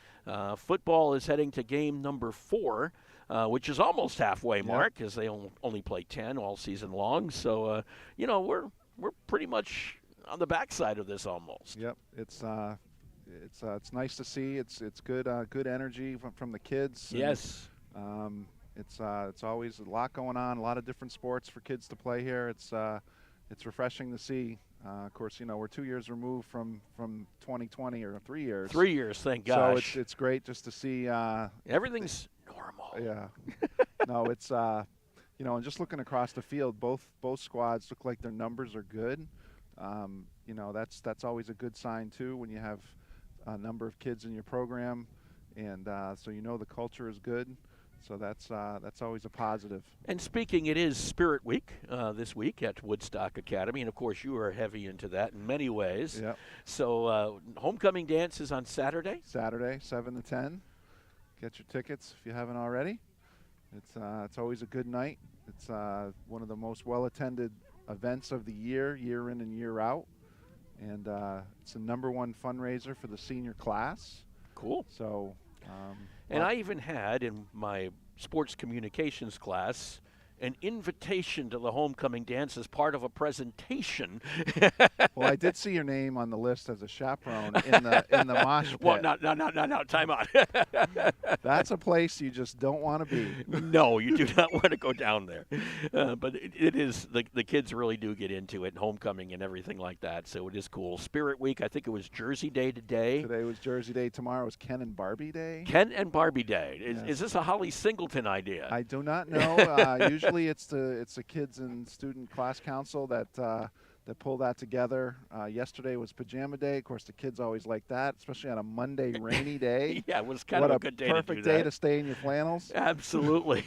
Speaker 2: Football is heading to game number 4. Which is almost halfway mark, because they only play 10 all season long. So, we're pretty much on the backside of this almost.
Speaker 3: Yep, it's nice to see. It's good good energy from the kids.
Speaker 2: Yes.
Speaker 3: And, it's always a lot going on, a lot of different sports for kids to play here. It's refreshing to see. Of course, we're 2 years removed from 2020, or 3 years.
Speaker 2: 3 years, thank gosh.
Speaker 3: So it's great just to see.
Speaker 2: Everything's normal.
Speaker 3: Yeah. No, it's and just looking across the field, both squads look like their numbers are good. That's always a good sign too when you have a number of kids in your program, and so the culture is good. So that's always a positive.
Speaker 2: And speaking, it is Spirit Week this week at Woodstock Academy, and of course you are heavy into that in many ways.
Speaker 3: Yep.
Speaker 2: So homecoming dance is on Saturday.
Speaker 3: Saturday, 7 to 10. Get your tickets if you haven't already. It's always a good night. It's one of the most well-attended events of the year in and year out, and it's the #1 fundraiser for the senior class.
Speaker 2: Cool.
Speaker 3: So.
Speaker 2: And I even had in my sports communications class an invitation to the homecoming dance as part of a presentation.
Speaker 3: Well, I did see your name on the list as a chaperone in the mosh pit.
Speaker 2: Well, no, time out.
Speaker 3: That's a place you just don't want to be.
Speaker 2: No, you do not want to go down there. But it is, the kids really do get into it, and homecoming and everything like that, so it is cool. Spirit Week, I think it was Jersey Day today.
Speaker 3: Today was Jersey Day. Tomorrow was Ken and Barbie Day.
Speaker 2: Ken and Barbie Day.
Speaker 3: Yes.
Speaker 2: Is this a Holly Singleton idea?
Speaker 3: I do not know. Usually it's the kids and student class council that pull that together. Yesterday was Pajama Day. Of course, the kids always like that, especially on a Monday rainy day.
Speaker 2: Yeah, it was kind of a good day to do that.
Speaker 3: Perfect day to stay in your flannels.
Speaker 2: Absolutely.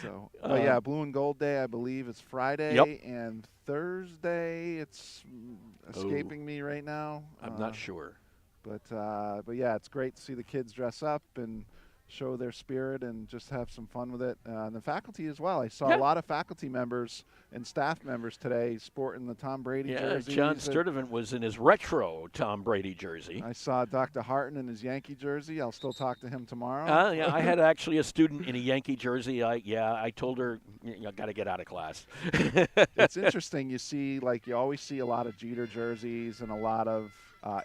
Speaker 3: So, but yeah, Blue and Gold Day, I believe, is Friday.
Speaker 2: Yep.
Speaker 3: And Thursday, it's escaping me right now.
Speaker 2: I'm not sure.
Speaker 3: But yeah, it's great to see the kids dress up and show their spirit and just have some fun with it. And the faculty as well. I saw a lot of faculty members and staff members today sporting the Tom Brady jerseys.
Speaker 2: John Sturdivant was in his retro Tom Brady jersey.
Speaker 3: I saw Dr. Harton in his Yankee jersey. I'll still talk to him tomorrow.
Speaker 2: Yeah, I had actually a student in a Yankee jersey. I told her, you got to get out of class.
Speaker 3: It's interesting. You always see a lot of Jeter jerseys and a lot of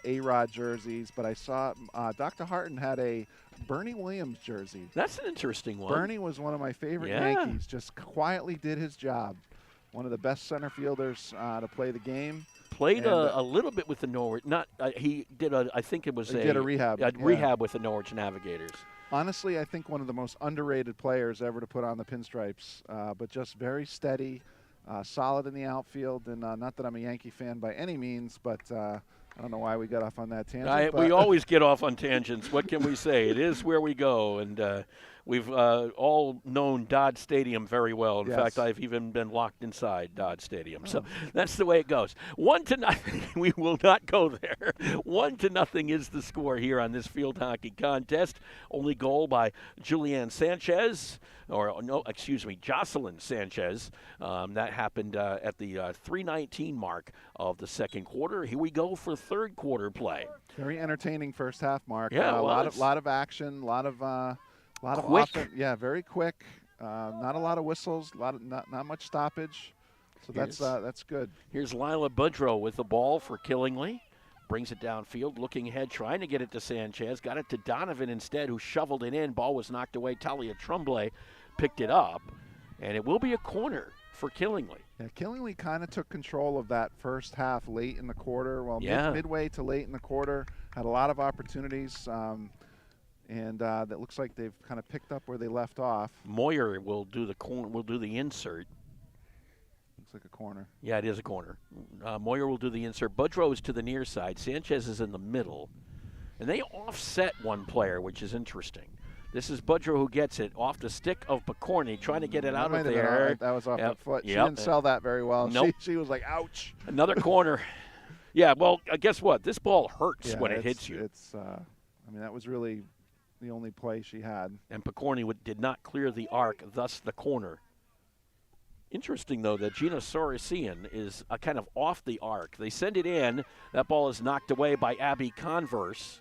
Speaker 3: A-Rod jerseys, but I saw Dr. Harton had a Bernie Williams jersey.
Speaker 2: That's an interesting one.
Speaker 3: Bernie was one of my favorite Yankees. Just quietly did his job. One of the best center fielders to play the game.
Speaker 2: Played a little bit with the Norwich. He did I think it was
Speaker 3: did a rehab.
Speaker 2: Rehab with the Norwich Navigators.
Speaker 3: Honestly, I think one of the most underrated players ever to put on the pinstripes, but just very steady, solid in the outfield. And not that I'm a Yankee fan by any means, but I don't know why we got off on that tangent.
Speaker 2: We always get off on tangents. What can we say? It is where we go, and we've all known Dodd Stadium very well. In fact, I've even been locked inside Dodd Stadium. So that's the way it goes. 1-0. We will not go there. 1-0 is the score here on this field hockey contest. Only goal by Julianne Sanchez. Jocelyn Sanchez. That happened at the 3:19 mark of the second quarter. Here we go for third quarter play.
Speaker 3: Very entertaining first half, Mark.
Speaker 2: Yeah,
Speaker 3: a lot of action, a lot of
Speaker 2: quick.
Speaker 3: offense. Yeah, very quick. Not a lot of whistles. Not much stoppage. So that's good.
Speaker 2: Here's Lila Budrow with the ball for Killingly. Brings it downfield, looking ahead, trying to get it to Sanchez. Got it to Donovan instead, who shoveled it in. Ball was knocked away. Talia Tremblay picked it up, and it will be a corner for Killingly.
Speaker 3: Yeah, Killingly kind of took control of that first half late in the quarter. Well, midway to late in the quarter, had a lot of opportunities, and that looks like they've kind of picked up where they left off.
Speaker 2: Moyer will do the insert.
Speaker 3: Looks like a corner.
Speaker 2: Yeah, it is a corner. Moyer will do the insert. Budrow is to the near side. Sanchez is in the middle. And they offset one player, which is interesting. This is Budrow who gets it off the stick of Picorni, trying to get it out of there.
Speaker 3: That was off the foot. She didn't sell that very well.
Speaker 2: Nope.
Speaker 3: She was like, ouch.
Speaker 2: Another corner. Yeah, well, guess what? This ball hurts when it hits you.
Speaker 3: That was really the only play she had.
Speaker 2: And Picorni did not clear the arc, thus the corner. Interesting, though, that Gina Sorosian is kind of off the arc. They send it in. That ball is knocked away by Abby Converse.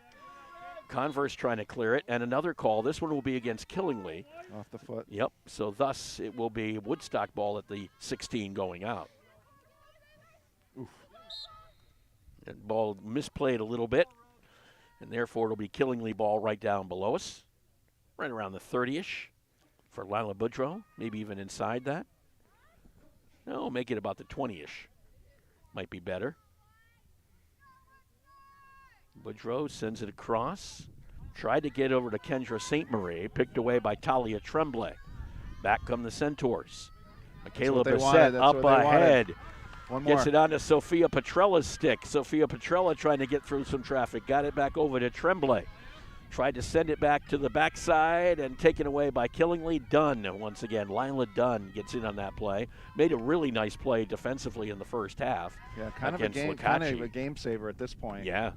Speaker 2: Converse trying to clear it, and another call. This one will be against Killingly.
Speaker 3: Off the foot.
Speaker 2: Yep, so thus it will be Woodstock ball at the 16 going out.
Speaker 3: Oof.
Speaker 2: That ball misplayed a little bit, and therefore it'll be Killingly ball right down below us, right around the 30-ish for Lila Budrow, maybe even inside that. No, make it about the 20-ish. Might be better. Budrow sends it across. Tried to get over to Kendra St. Marie. Picked away by Talia Tremblay. Back come the Centaurs. Michaela Bissett up ahead.
Speaker 3: One more.
Speaker 2: Gets it onto Sophia Petrella's stick. Sophia Petrella trying to get through some traffic. Got it back over to Tremblay. Tried to send it back to the backside and taken away by Killingly. Dunn once again. Lila Dunn gets in on that play. Made a really nice play defensively in the first half.
Speaker 3: Yeah, kind of a game saver at this point.
Speaker 2: Yeah.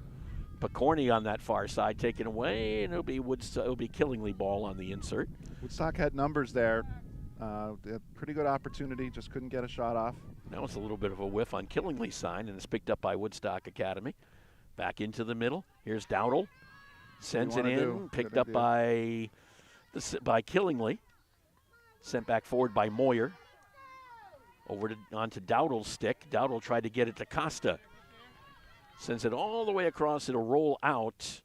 Speaker 2: Picorni on that far side taken away, and it'll be Killingly ball on the insert.
Speaker 3: Woodstock had numbers there. They had pretty good opportunity, just couldn't get a shot off.
Speaker 2: Now it's a little bit of a whiff on Killingly's side, and it's picked up by Woodstock Academy. Back into the middle. Here's Dowdle. Sends it in, picked up by Killingly. Sent back forward by Moyer. Onto Dowdle's stick. Dowdle tried to get it to Costa. Sends it all the way across. It'll roll out,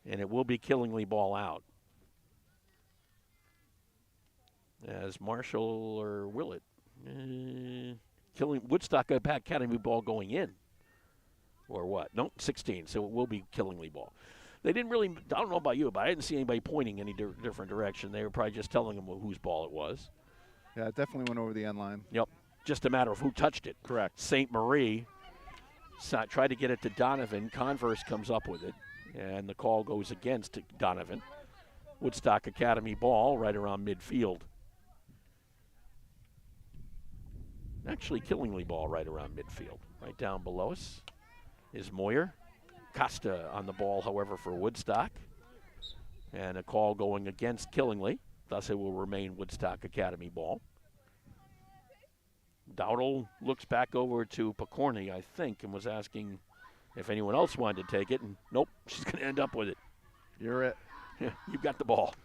Speaker 2: and it will be Killingly ball out. As Marshall, or will it? Woodstock Academy ball going in. Or what? Nope, 16, so it will be Killingly ball. They didn't really, I don't know about you, but I didn't see anybody pointing any different direction. They were probably just telling them whose ball it was.
Speaker 3: Yeah, it definitely went over the end line.
Speaker 2: Yep, just a matter of who touched it.
Speaker 3: Correct.
Speaker 2: St. Marie tried to get it to Donovan. Converse comes up with it, and the call goes against Donovan. Woodstock Academy ball right around midfield. Actually, Killingly ball right around midfield. Right down below us is Moyer. Costa on the ball, however, for Woodstock. And a call going against Killingly. Thus, it will remain Woodstock Academy ball. Dowdle looks back over to Picorni, I think, and was asking if anyone else wanted to take it. And nope, she's going to end up with it.
Speaker 3: You're it.
Speaker 2: You've got the ball.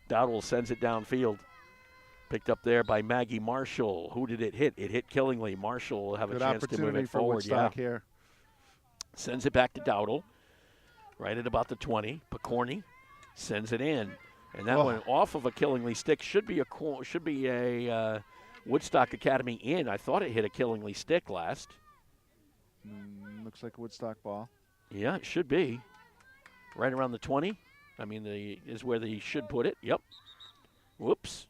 Speaker 2: Dowdle sends it downfield. Picked up there by Maggie Marshall. Who did it hit? It hit Killingly. Marshall will have a chance to move it forward.
Speaker 3: Woodstock here.
Speaker 2: Sends it back to Dowdle. Right at about the 20. Picorni sends it in. And that one off of a Killingly stick should be a Woodstock Academy in. I thought it hit a Killingly stick last.
Speaker 3: Looks like a Woodstock ball.
Speaker 2: Yeah, it should be. Right around the 20. I mean, is where they should put it. Yep. Whoops.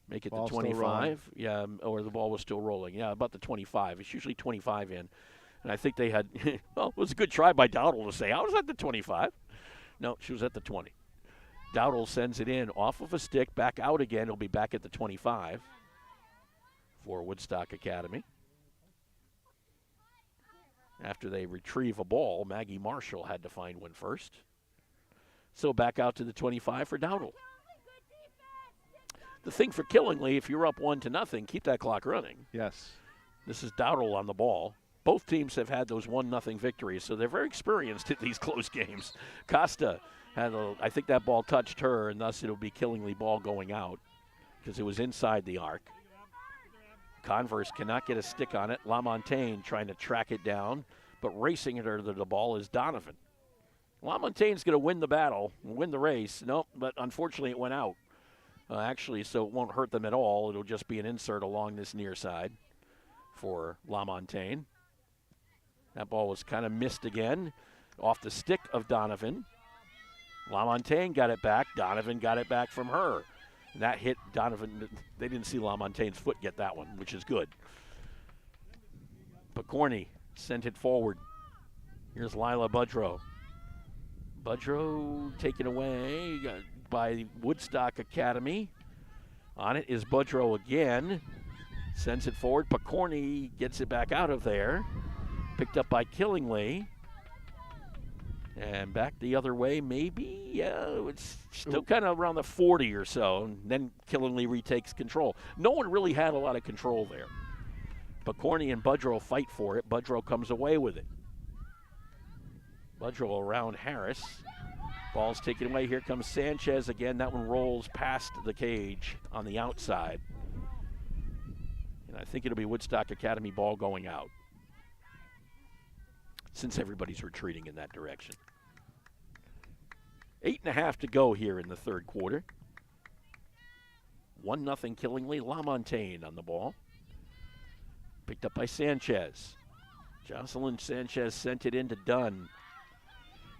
Speaker 2: Make it the 25. Yeah, or the ball was still rolling. Yeah, about the 25. It's usually 25 in. And I think they had, well, it was a good try by Dowdle to say, I was at the 25. No, she was at the 20. Dowdle sends it in off of a stick, back out again. It'll be back at the 25 for Woodstock Academy. After they retrieve a ball, Maggie Marshall had to find one first. So back out to the 25 for Dowdle. The thing for Killingly, if you're up 1-0, keep that clock running.
Speaker 3: Yes.
Speaker 2: This is Dowdle on the ball. Both teams have had those 1-0 victories, so they're very experienced at these close games. Costa had, I think that ball touched her, and thus it'll be Killingly ball going out because it was inside the arc. Converse cannot get a stick on it. LaMontagne trying to track it down, but racing it to the ball is Donovan. LaMontagne's going to win the battle, win the race. Nope, but unfortunately it went out. Actually, so it won't hurt them at all. It'll just be an insert along this near side for LaMontagne. That ball was kind of missed again off the stick of Donovan. LaMontagne got it back. Donovan got it back from her. And that hit Donovan. They didn't see LaMontagne's foot get that one, which is good. Picorni sent it forward. Here's Lila Budrow. Budrow taken away by Woodstock Academy. On it is Budrow again. Sends it forward. Picorni gets it back out of there. Picked up by Killingly. And back the other way, maybe. It's still kind of around the 40 or so. And then Killingly retakes control. No one really had a lot of control there. Picorni and Budrow fight for it. Budrow comes away with it. Budrow around Harris. Ball's taken away. Here comes Sanchez again. That one rolls past the cage on the outside. And I think it'll be Woodstock Academy ball going out, since everybody's retreating in that direction. 8.5 to go here in the third quarter. 1-0 Killingly. LaMontagne on the ball. Picked up by Sanchez. Jocelyn Sanchez sent it into Dunn.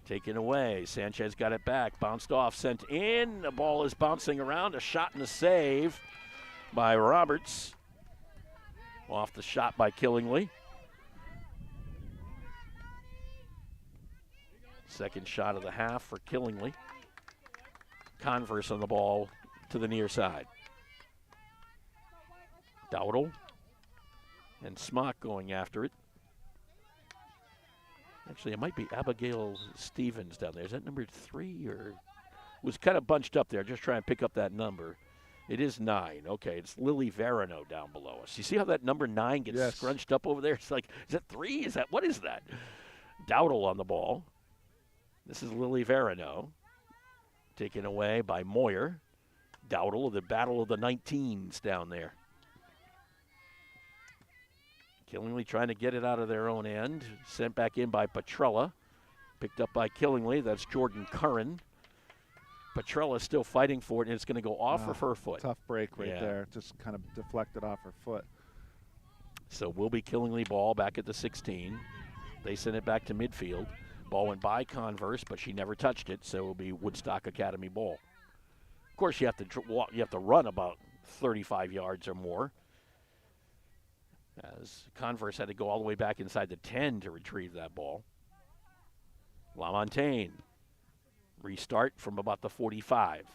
Speaker 2: Taken away. Sanchez got it back. Bounced off. Sent in. The ball is bouncing around. A shot and a save by Roberts. Off the shot by Killingly. Second shot of the half for Killingly. Converse on the ball to the near side. Dowdle and Smock going after it. Actually, it might be Abigail Stevens down there. Is that number 3 or was kind of bunched up there? Just trying to pick up that number. It is 9. Okay, it's Lily Verano down below us. You see how that number 9 gets scrunched up over there? It's like, is that 3? Is that, what is that? Dowdle on the ball. This is Lily Verano. Taken away by Moyer. Dowdle, the battle of the 19s down there. Killingly trying to get it out of their own end. Sent back in by Petrella. Picked up by Killingly. That's Jordan Curran. Petrella still fighting for it, and it's going to go off of her foot.
Speaker 3: Tough break right there. Just kind of deflected off her foot.
Speaker 2: So will be Killingly ball back at the 16. They send it back to midfield. Ball went by Converse, but she never touched it, so it will be Woodstock Academy ball. Of course, you have to run about 35 yards or more, as Converse had to go all the way back inside the 10 to retrieve that ball. LaMontagne, restart from about the 45.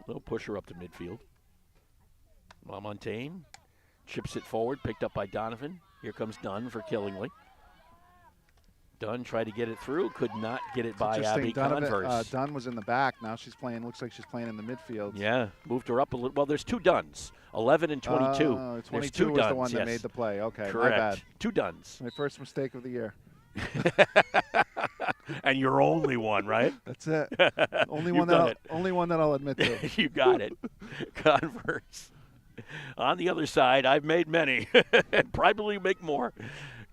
Speaker 2: They'll push her up to midfield. LaMontagne chips it forward, picked up by Donovan. Here comes Dunn for Killingly. Dunn tried to get it through, could not get it by Abby Converse.
Speaker 3: Dunn was in the back. Now she's playing, looks like she's playing in the midfield.
Speaker 2: Yeah, moved her up a little. Well, there's two Dunns, 11 and 22.
Speaker 3: 22 was
Speaker 2: Dunns,
Speaker 3: the one that made the play. Okay,
Speaker 2: correct.
Speaker 3: My bad.
Speaker 2: Two Dunns.
Speaker 3: My first mistake of the year.
Speaker 2: And your only one, right?
Speaker 3: That's it. Only one that I'll admit to.
Speaker 2: You got it. Converse. On the other side, I've made many, and probably make more.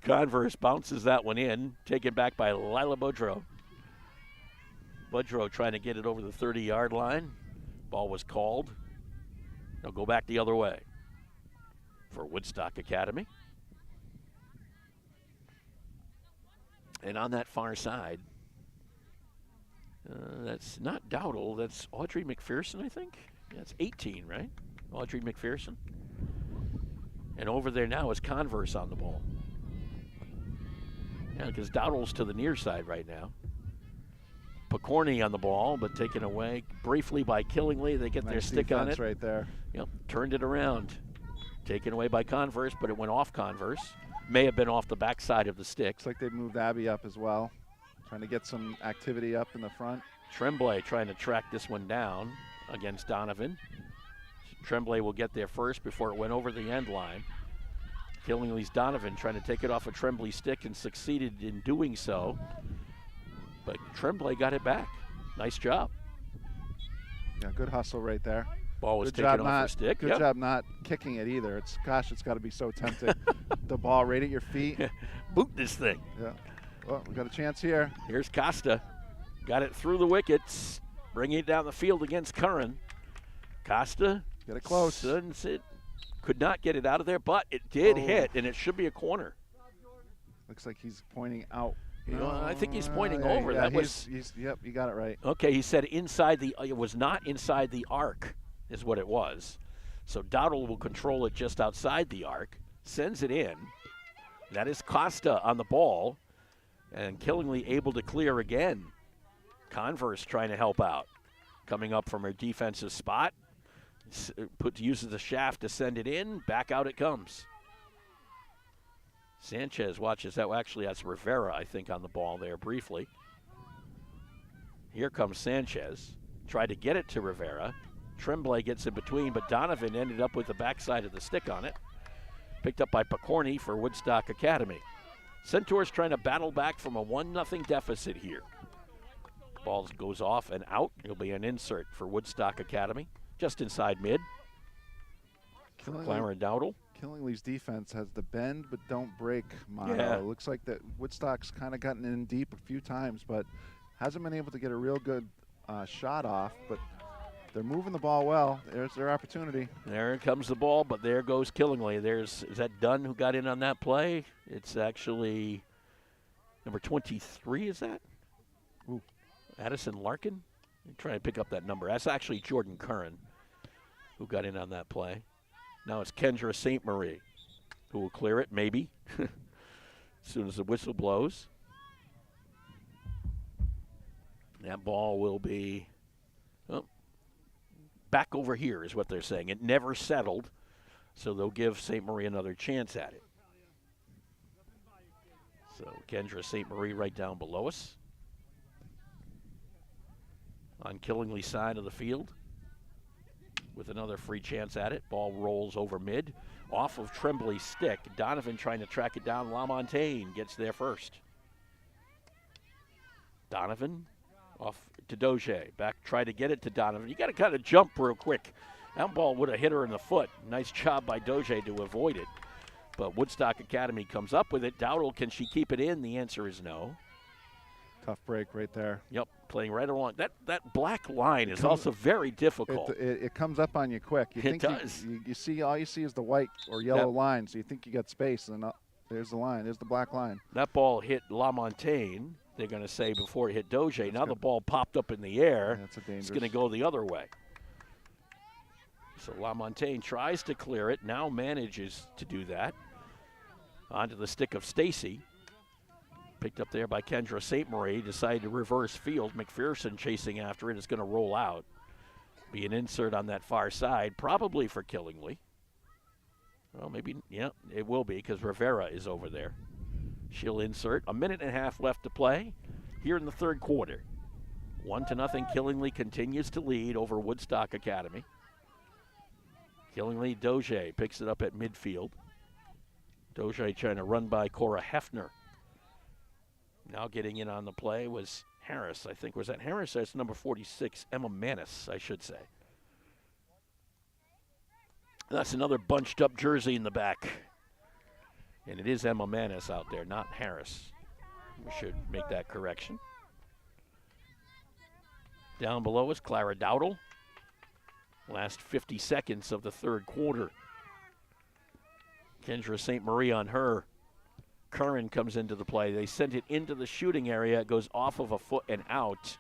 Speaker 2: Converse bounces that one in, taken back by Lila Boudreau. Boudreau trying to get it over the 30-yard line. Ball was called. They'll go back the other way for Woodstock Academy. And on that far side, that's not Dowdle, that's Audrey McPherson, I think. That's 18, right? Audrey McPherson. And over there now is Converse on the ball. Yeah, because Dowdle's to the near side right now. Picorni on the ball, but taken away briefly by Killingly. They get their stick on it.
Speaker 3: Right there.
Speaker 2: Yep, turned it around. Taken away by Converse, but it went off Converse. May have been off the backside of the stick.
Speaker 3: Looks like they moved Abby up as well. Trying to get some activity up in the front.
Speaker 2: Tremblay trying to track this one down against Donovan. Tremblay will get there first before it went over the end line. Killingly's Donovan trying to take it off a Tremblay stick and succeeded in doing so. But Tremblay got it back. Nice job.
Speaker 3: Yeah, good hustle right there.
Speaker 2: Ball was taken off her stick.
Speaker 3: Good job not kicking it either. It's got to be so tempting. The ball right at your feet.
Speaker 2: Boot this thing.
Speaker 3: Yeah. Well, we got a chance here.
Speaker 2: Here's Costa. Got it through the wickets. Bringing it down the field against Curran. Costa.
Speaker 3: Get it close.
Speaker 2: Could not get it out of there, but it did hit, and it should be a corner.
Speaker 3: Looks like he's pointing out.
Speaker 2: I think he's pointing over.
Speaker 3: Yeah, yep, you got it right.
Speaker 2: Okay, he said inside it was not inside the arc is what it was. So Dowdle will control it just outside the arc, sends it in. That is Costa on the ball, and Killingly able to clear again. Converse trying to help out. Coming up from her defensive spot. Uses the shaft to send it in. Back out it comes. Sanchez watches that. Well, actually, that's Rivera, I think, on the ball there briefly. Here comes Sanchez. Tried to get it to Rivera. Tremblay gets in between, but Donovan ended up with the backside of the stick on it. Picked up by Picorni for Woodstock Academy. Centaurs trying to battle back from a 1-0 deficit here. Ball goes off and out. It'll be an insert for Woodstock Academy. Just inside mid. Clamor and Dowdle.
Speaker 3: Killingly's defense has the bend but don't break motto.
Speaker 2: Yeah.
Speaker 3: It looks like that Woodstock's kind of gotten in deep a few times, but hasn't been able to get a real good shot off. But they're moving the ball well. There's their opportunity.
Speaker 2: There comes the ball, but there goes Killingly. Is that Dunn who got in on that play? It's actually number 23, is that?
Speaker 3: Ooh.
Speaker 2: Addison Larkin? I'm trying to pick up that number. That's actually Jordan Curran who got in on that play. Now it's Kendra St. Marie who will clear it, maybe, as soon as the whistle blows. That ball will be back over here is what they're saying. It never settled, so they'll give St. Marie another chance at it. So Kendra St. Marie right down below us. On Killingly's side of the field with another free chance at it. Ball rolls over mid. Off of Tremblay's stick. Donovan trying to track it down. LaMontagne gets there first. Donovan off to Doge. Back, try to get it to Donovan. You got to kind of jump real quick. That ball would have hit her in the foot. Nice job by Doge to avoid it. But Woodstock Academy comes up with it. Dowdle, can she keep it in? The answer is no.
Speaker 3: Tough break right there.
Speaker 2: Yep, playing right along. That black line is also very difficult.
Speaker 3: It comes up on you quick.
Speaker 2: It does.
Speaker 3: You see, all you see is the white or yellow line, so you think you got space, and there's the line. There's the black line.
Speaker 2: That ball hit LaMontagne, they're going to say, before it hit Doge. Now the ball popped up in the air.
Speaker 3: That's a dangerous.
Speaker 2: It's going to go the other way. So LaMontagne tries to clear it, now manages to do that. Onto the stick of Stacy. Picked up there by Kendra St. Marie. Decided to reverse field. McPherson chasing after it. It's going to roll out. Be an insert on that far side, probably for Killingly. Well, maybe, yeah, it will be because Rivera is over there. She'll insert. 1.5 minutes left to play here in the third quarter. 1-0. Killingly continues to lead over Woodstock Academy. Killingly, Doge picks it up at midfield. Doge trying to run by Cora Hefner. Now getting in on the play was Harris, I think. Was that Harris? That's number 46, Emma Manis, I should say. That's another bunched up jersey in the back. And it is Emma Manis out there, not Harris. We should make that correction. Down below is Clara Dowdle. Last 50 seconds of the third quarter. Kendra St. Marie on her. Curran comes into the play. They sent it into the shooting area. It goes off of a foot and out.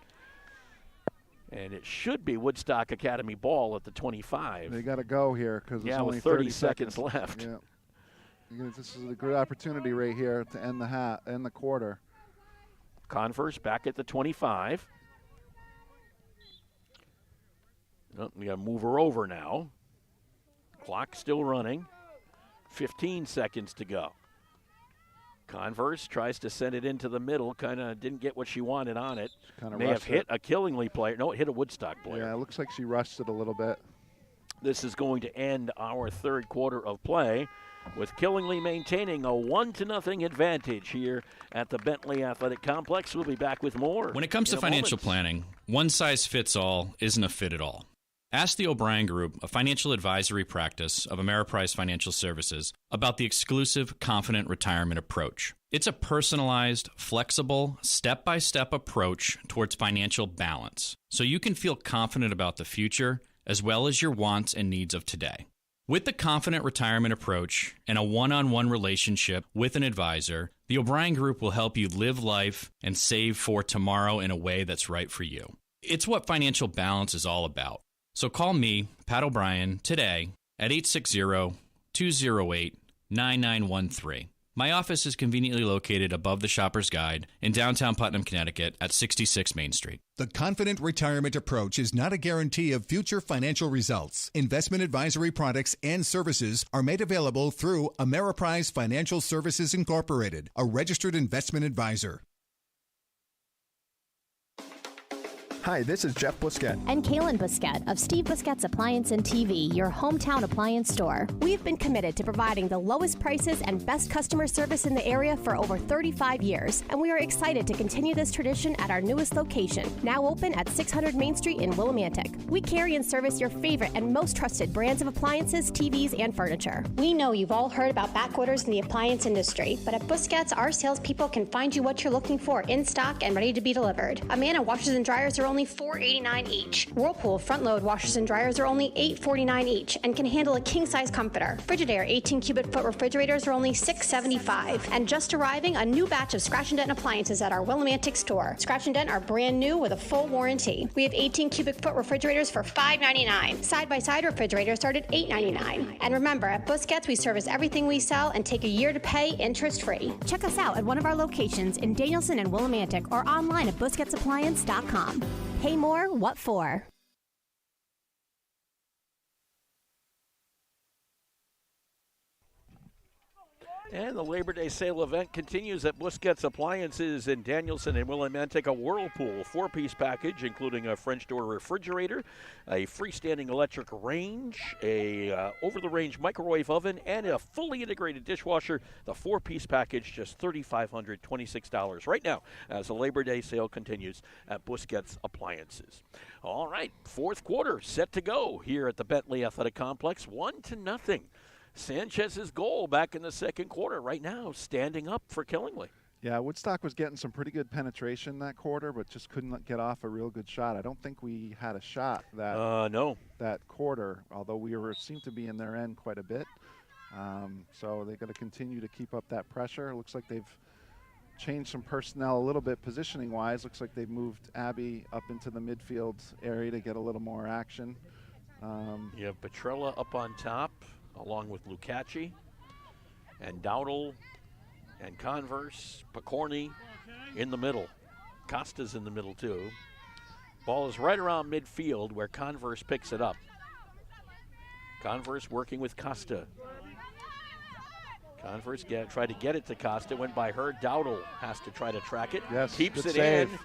Speaker 2: And it should be Woodstock Academy ball at the 25.
Speaker 3: They got to go here because there's only
Speaker 2: with 30 seconds left.
Speaker 3: Yeah. This is a good opportunity right here to end the quarter.
Speaker 2: Converse back at the 25. Oh, we got to move her over now. Clock still running. 15 seconds to go. Converse tries to send it into the middle. Kind of didn't get what she wanted on it. May have hit a Killingly player. No, it hit a Woodstock player.
Speaker 3: Yeah, it looks like she rushed it a little bit.
Speaker 2: This is going to end our third quarter of play with Killingly maintaining a 1-0 advantage here at the Bentley Athletic Complex. We'll be back with more.
Speaker 11: When it comes to financial planning, one size fits all isn't a fit at all. Ask the O'Brien Group, a financial advisory practice of Ameriprise Financial Services, about the exclusive Confident Retirement approach. It's a personalized, flexible, step-by-step approach towards financial balance, so you can feel confident about the future as well as your wants and needs of today. With the Confident Retirement approach and a one-on-one relationship with an advisor, the O'Brien Group will help you live life and save for tomorrow in a way that's right for you. It's what financial balance is all about. So call me, Pat O'Brien, today at 860-208-9913. My office is conveniently located above the Shopper's Guide in downtown Putnam, Connecticut at 66 Main Street.
Speaker 12: The Confident Retirement approach is not a guarantee of future financial results. Investment advisory products and services are made available through Ameriprise Financial Services Incorporated, a registered investment advisor.
Speaker 15: Hi, this is Jeff Busquet.
Speaker 16: And Kaylin Busquet of Steve Busquet's Appliance and TV, your hometown appliance store. We've been committed to providing the lowest prices and best customer service in the area for over 35 years, and we are excited to continue this tradition at our newest location, now open at 600 Main Street in Willimantic. We carry and service your favorite and most trusted brands of appliances, TVs, and furniture.
Speaker 17: We know you've all heard about back orders in the appliance industry, but at Busquets, our salespeople can find you what you're looking for in stock and ready to be delivered. Amana washers and dryers are only $4.89 each. Whirlpool front-load washers and dryers are only $8.49 each and can handle a king-size comforter. Frigidaire 18-cubic-foot refrigerators are only $6.75. And just arriving, a new batch of Scratch and Dent appliances at our Willimantic store. Scratch and Dent are brand new with a full warranty. We have 18-cubic-foot refrigerators for $5.99. Side-by-side refrigerators start at $8.99. And remember, at Busquets, we service everything we sell and take a year to pay interest-free.
Speaker 16: Check us out at one of our locations in Danielson and Willimantic or online at BusquetsAppliance.com. Pay more, what for?
Speaker 2: And the Labor Day sale event continues at Busquets Appliances in Danielson and Willimantic. A Whirlpool 4-piece package, including a French door refrigerator, a freestanding electric range, a over-the-range microwave oven, and a fully integrated dishwasher. The 4-piece package, just $3,526 right now as the Labor Day sale continues at Busquets Appliances. All right, fourth quarter set to go here at the Bentley Athletic Complex, 1-0. Sanchez's goal back in the second quarter right now standing up for Killingly.
Speaker 3: Yeah, Woodstock was getting some pretty good penetration that quarter, but just couldn't get off a real good shot. I don't think we had a shot that quarter, although we seemed to be in their end quite a bit. So they're going to continue to keep up that pressure. It looks like they've changed some personnel a little bit positioning-wise. Looks like they've moved Abby up into the midfield area to get a little more action.
Speaker 2: You have Petrella up on top, along with Lucaci and Dowdle and Converse, Picorni in the middle. Costa's in the middle too. Ball is right around midfield where Converse picks it up. Converse working with Costa. Converse tried to get it to Costa, went by her. Dowdle has to try to track it.
Speaker 3: Yes,
Speaker 2: keeps it
Speaker 3: save.
Speaker 2: in.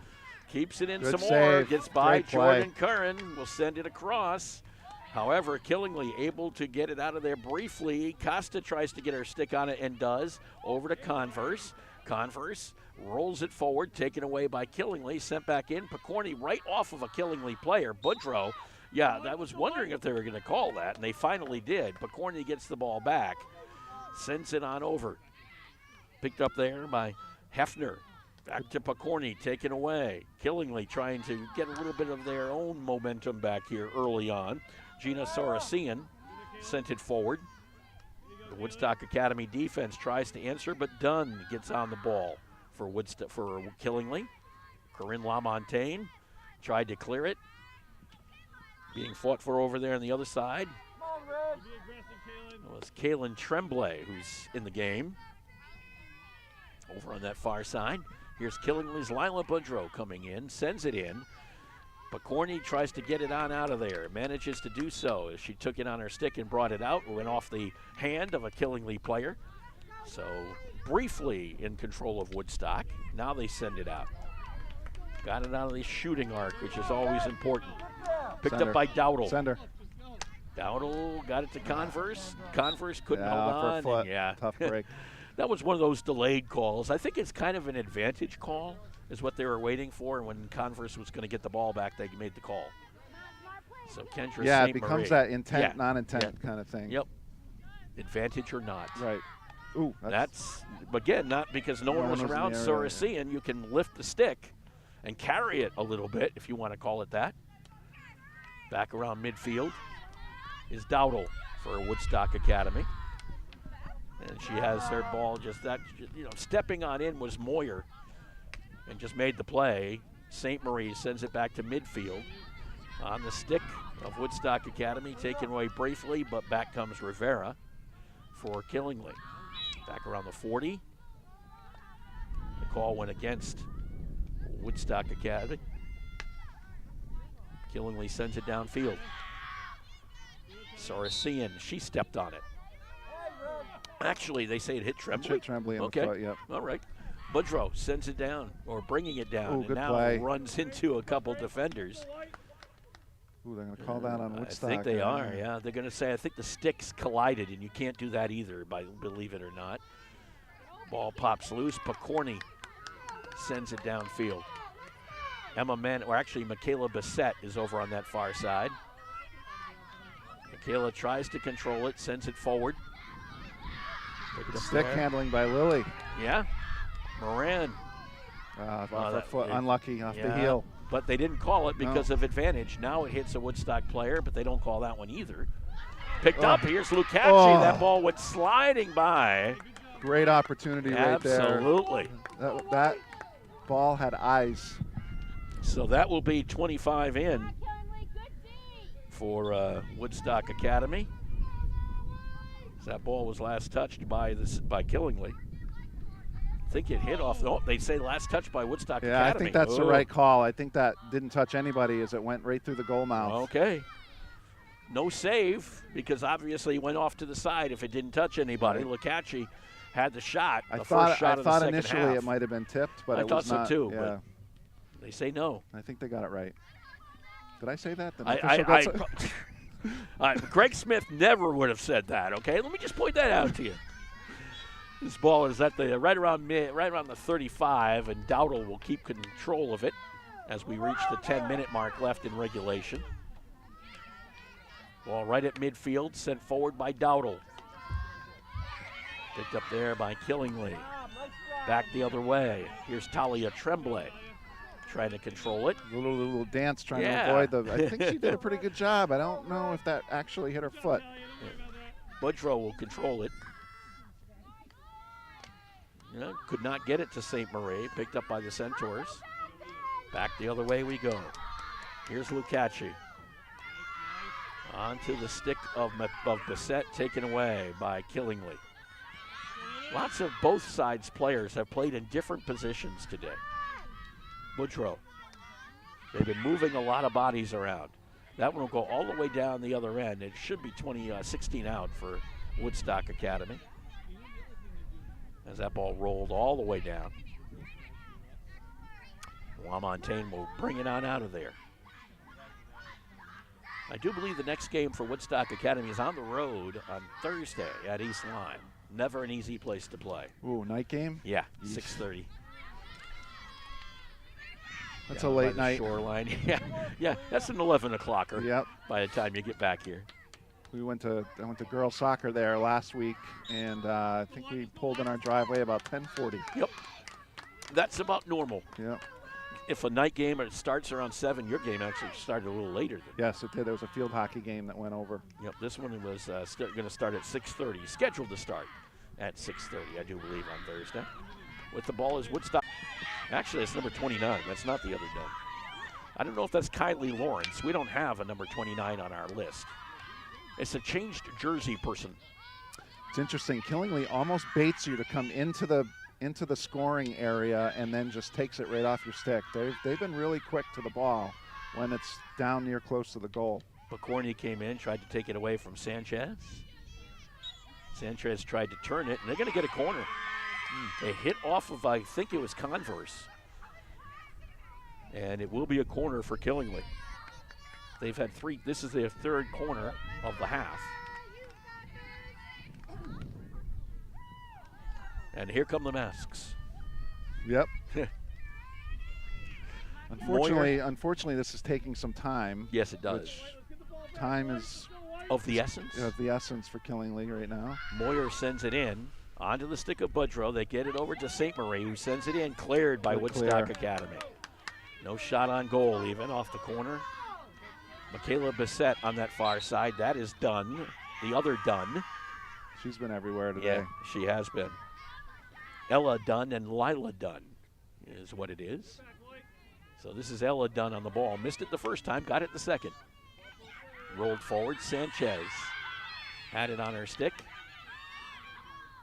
Speaker 2: Keeps it in
Speaker 3: Good
Speaker 2: some
Speaker 3: save.
Speaker 2: more. Gets by
Speaker 3: Great play.
Speaker 2: Jordan Curran. Will send it across. However, Killingly able to get it out of there briefly. Costa tries to get her stick on it and does. Over to Converse. Converse rolls it forward, taken away by Killingly. Sent back in. Picorni right off of a Killingly player. Boudreaux. Yeah, I was wondering if they were going to call that, and they finally did. Picorni gets the ball back. Sends it on over. Picked up there by Hefner. Back to Picorni, taken away. Killingly trying to get a little bit of their own momentum back here early on. Gina Sorosian sent it forward. The Woodstock Academy defense tries to answer, but Dunn gets on the ball for Killingly. Corinne LaMontagne tried to clear it. Being fought for over there on the other side. It was Kaylin Tremblay who's in the game. Over on that far side. Here's Killingly's Lila Boudreaux coming in, sends it in. Picorni tries to get it on out of there, manages to do so as she took it on her stick and brought it out. It went off the hand of a Killingly player. So briefly in control of Woodstock. Now they send it out. Got it out of the shooting arc, which is always important. Picked up by Dowdle.
Speaker 3: Sender.
Speaker 2: Dowdle got it to Converse. Converse couldn't hold on.
Speaker 3: For a foot.
Speaker 2: Yeah.
Speaker 3: Tough break.
Speaker 2: That was one of those delayed calls. I think it's kind of an advantage call is what they were waiting for. And when Converse was going to get the ball back, they made the call. So Kendra
Speaker 3: Yeah,
Speaker 2: St.
Speaker 3: it becomes
Speaker 2: Marie.
Speaker 3: that intent, non-intent kind of thing.
Speaker 2: Yep. Advantage or not.
Speaker 3: Right. Ooh,
Speaker 2: that's again, not because no one was around Sorosian. You can lift the stick and carry it a little bit, if you want to call it that. Back around midfield is Dowdle for Woodstock Academy. And she has her ball just that, stepping on in was Moyer and just made the play. St. Marie sends it back to midfield on the stick of Woodstock Academy, taken away briefly, but back comes Rivera for Killingly. Back around the 40. The call went against Woodstock Academy. Killingly sends it downfield. Sorosian, she stepped on it. Actually, they say it hit Tremblay.
Speaker 3: Hit Tremblay in the foot, yep.
Speaker 2: All right. Boudreaux sends it down, or bringing it down, and
Speaker 3: good
Speaker 2: now
Speaker 3: play.
Speaker 2: runs into a couple defenders.
Speaker 3: Ooh, they're going to call that on Woodstock.
Speaker 2: I think they are, yeah. They're going to say, I think the sticks collided, and you can't do that either, believe it or not. Ball pops loose. Picorni sends it downfield. Michaela Bissett is over on that far side. Michaela tries to control it, sends it forward.
Speaker 3: Stick handling by Lily.
Speaker 2: Yeah. Moran.
Speaker 3: Unlucky off the heel.
Speaker 2: But they didn't call it because of advantage. Now it hits a Woodstock player, but they don't call that one either. Picked up. Here's Lucaci. That ball went sliding by.
Speaker 3: Great opportunity right there.
Speaker 2: Absolutely.
Speaker 3: That ball had eyes.
Speaker 2: So that will be 25 in for Woodstock Academy. That ball was last touched by Killingly. I think it hit off. Oh, they say last touch by Woodstock Academy.
Speaker 3: Yeah, I think that's the right call. I think that didn't touch anybody as it went right through the goal mouth.
Speaker 2: Okay. No save because obviously it went off to the side if it didn't touch anybody.
Speaker 3: Right.
Speaker 2: Lucaci had the shot.
Speaker 3: I
Speaker 2: the
Speaker 3: thought,
Speaker 2: first shot
Speaker 3: I
Speaker 2: of the
Speaker 3: thought
Speaker 2: second
Speaker 3: initially
Speaker 2: half.
Speaker 3: it might have been tipped, but
Speaker 2: I
Speaker 3: it
Speaker 2: thought
Speaker 3: was
Speaker 2: so
Speaker 3: not.
Speaker 2: too.
Speaker 3: Yeah.
Speaker 2: But they say no.
Speaker 3: I think they got it right. Did I say that? Did
Speaker 2: Greg Smith never would have said that. Okay, let me just point that out to you. This ball is at the right around the 35, and Dowdle will keep control of it as we reach the 10-minute mark left in regulation. Ball right at midfield, sent forward by Dowdle. Picked up there by Killingly. Back the other way. Here's Talia Tremblay trying to control it.
Speaker 3: Little dance trying to avoid the. I think she did a pretty good job. I don't know if that actually hit her foot.
Speaker 2: Boudreau will control it. Could not get it to St. Marie. Picked up by the Centaurs. Back the other way we go. Here's Lucaci. Onto the stick of Bissett, taken away by Killingly. Lots of both sides players have played in different positions today. Boudreau. They've been moving a lot of bodies around. That one will go all the way down the other end. It should be 16 out for Woodstock Academy. As that ball rolled all the way down. LaMontagne will bring it on out of there. I do believe the next game for Woodstock Academy is on the road on Thursday at East Lyme. Never an easy place to play.
Speaker 3: Ooh, night game?
Speaker 2: Yeah, 6:30.
Speaker 3: That's a late night.
Speaker 2: Shoreline. yeah, that's an 11 o'clocker.
Speaker 3: Yep.
Speaker 2: By the time you get back here.
Speaker 3: I went to girls soccer there last week, and I think we pulled in our driveway about 10:40.
Speaker 2: Yep. That's about normal.
Speaker 3: Yep.
Speaker 2: If a night game starts around 7, your game actually started a little later.
Speaker 3: Yes, it did. There was a field hockey game that went over.
Speaker 2: Yep, this one was going to start at 6:30, scheduled to start at 6:30, I do believe, on Thursday. With the ball is Woodstock. Actually, it's number 29. That's not the other Dunn. I don't know if that's Kylie Lawrence. We don't have a number 29 on our list. It's a changed jersey person.
Speaker 3: It's interesting. Killingly almost baits you to come into the scoring area and then just takes it right off your stick. They've been really quick to the ball when it's down near close to the goal.
Speaker 2: Bacorny came in, tried to take it away from Sanchez. Sanchez tried to turn it, and they're going to get a corner. They hit off of, I think it was Converse. And it will be a corner for Killingly. They've had 3. This is their 3rd corner of the half. And here come the masks.
Speaker 3: Yep. Unfortunately, this is taking some time.
Speaker 2: Yes, it does.
Speaker 3: Time is
Speaker 2: of the essence.
Speaker 3: Of the essence for Killingly right now.
Speaker 2: Moyer sends it in onto the stick of Boudreau. They get it over to St. Marie, who sends it in, cleared by Woodstock Academy. No shot on goal, even off the corner. Michaela Bissett on that far side. That is Dunn, the other Dunn.
Speaker 3: She's been everywhere today.
Speaker 2: Yeah, she has been. Ella Dunn and Lila Dunn is what it is. So this is Ella Dunn on the ball. Missed it the first time, got it the second. Rolled forward, Sanchez had it on her stick.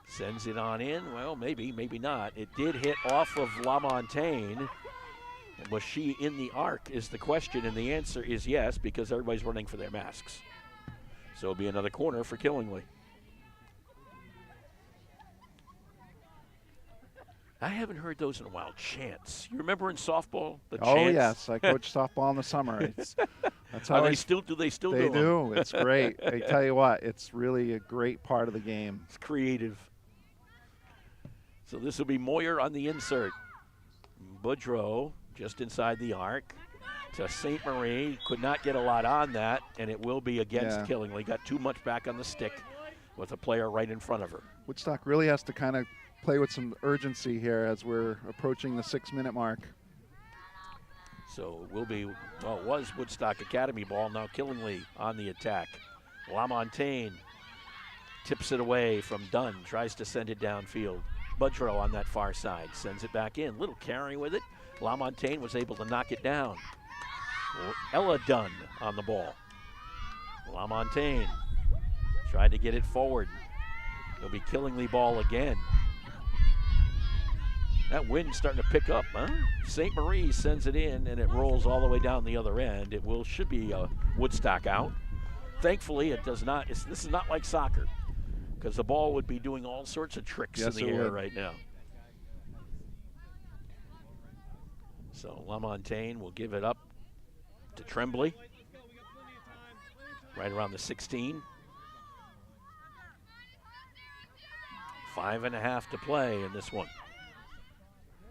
Speaker 2: Sends it on in. Well, maybe not. It did hit off of LaMontagne. Was she in the arc is the question, and the answer is yes, because everybody's running for their masks. So it'll be another corner for Killingly. I haven't heard those in a while. Chants. You remember in softball the chants?
Speaker 3: Oh yes, I coached softball in the summer. That's how
Speaker 2: they still do. They still do.
Speaker 3: They do. It's great. I tell you what, it's really a great part of the game.
Speaker 2: It's creative. So this will be Moyer on the insert. Boudreau just inside the arc to St. Marie. Could not get a lot on that, and it will be against Killingly. Got too much back on the stick with a player right in front of her.
Speaker 3: Woodstock really has to kind of play with some urgency here as we're approaching the 6-minute mark.
Speaker 2: So it will be, well, it was Woodstock Academy ball. Now Killingly on the attack. LaMontagne tips it away from Dunn, tries to send it downfield. Boudreau on that far side sends it back in. Little carry with it. LaMontagne was able to knock it down. Ella Dunn on the ball. LaMontagne tried to get it forward. It'll be Killingly ball again. That wind's starting to pick up, huh? St. Marie sends it in, and it rolls all the way down the other end. It should be Woodstock out. Thankfully, it does not. This is not like soccer. because the ball would be doing all sorts of tricks
Speaker 3: Yes,
Speaker 2: in the
Speaker 3: it
Speaker 2: air
Speaker 3: would.
Speaker 2: right now. So LaMontagne will give it up to Tremblay. Right around the 16. 5.5 to play in this one.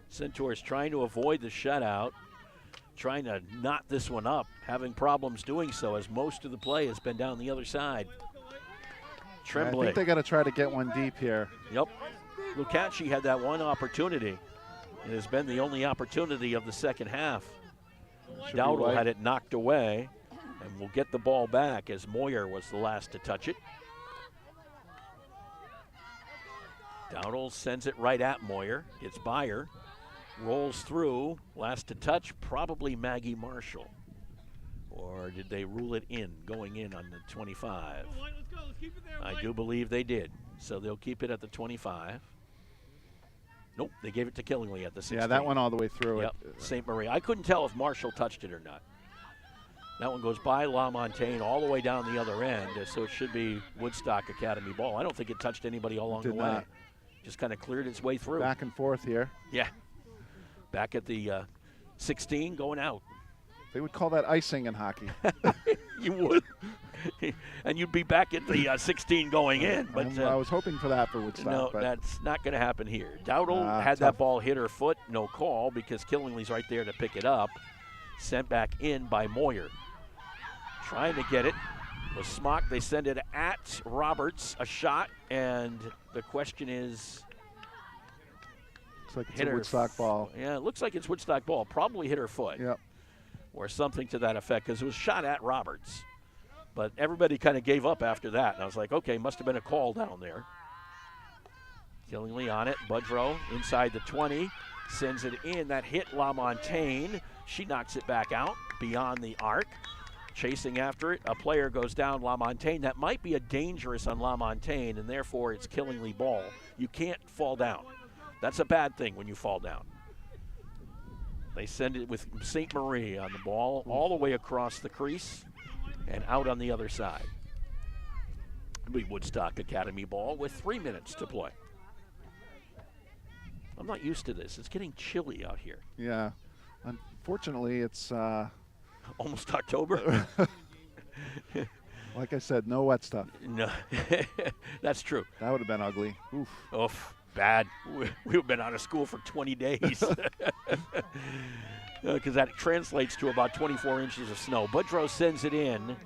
Speaker 2: Centaurs trying to avoid the shutout, trying to knot this one up, having problems doing so as most of the play has been down the other side. Tremblay.
Speaker 3: I think they got to try to get one deep here.
Speaker 2: Yep. Lukacs had that one opportunity. It has been the only opportunity of the second half. Dowdle had it knocked away and will get the ball back as Moyer was the last to touch it. Dowdle sends it right at Moyer. Gets Beyer. Rolls through. Last to touch, probably Maggie Marshall. Or did they rule it in, going in on the 25? I do believe they did. So they'll keep it at the 25. Nope, they gave it to Killingly at the 16.
Speaker 3: Yeah, that went all the way through.
Speaker 2: Yep, St. Marie. I couldn't tell if Marshall touched it or not. That one goes by LaMontagne all the way down the other end, so it should be Woodstock Academy ball. I don't think it touched anybody along the way.
Speaker 3: Not.
Speaker 2: Just kind of cleared its way through.
Speaker 3: Back and forth here.
Speaker 2: Yeah. Back at the 16, going out.
Speaker 3: They would call that icing in hockey.
Speaker 2: You would. And you'd be back at the 16 going in. But
Speaker 3: I was hoping for that for Woodstock.
Speaker 2: No,
Speaker 3: but
Speaker 2: that's not going to happen here. Dowdle had
Speaker 3: tough.
Speaker 2: that ball hit her foot. No call because Killingly's right there to pick it up. Sent back in by Moyer. Trying to get it. Was Smock. They send it at Roberts. A shot. And the question is...
Speaker 3: Looks like it's a Woodstock ball.
Speaker 2: Yeah, it looks like it's Woodstock ball. Probably hit her foot.
Speaker 3: Yep.
Speaker 2: Or something to that effect because it was shot at Roberts. But everybody kind of gave up after that. And I was like, okay, must have been a call down there. Killingly on it. Budrow inside the 20. Sends it in. That hit LaMontagne. She knocks it back out beyond the arc. Chasing after it. A player goes down, LaMontagne. That might be a dangerous on LaMontagne, and therefore it's Killingly ball. You can't fall down. That's a bad thing when you fall down. They send it with St. Marie on the ball all the way across the crease and out on the other side. It'll be Woodstock Academy ball with 3 minutes to play. I'm not used to this. It's getting chilly out here.
Speaker 3: Yeah. Unfortunately, it's...
Speaker 2: almost October.
Speaker 3: Like I said, no wet stuff.
Speaker 2: No, that's true.
Speaker 3: That would have been ugly. Oof.
Speaker 2: Oof, bad. We've been out of school for 20 days. Because that translates to about 24 inches of snow. Budrow sends it in,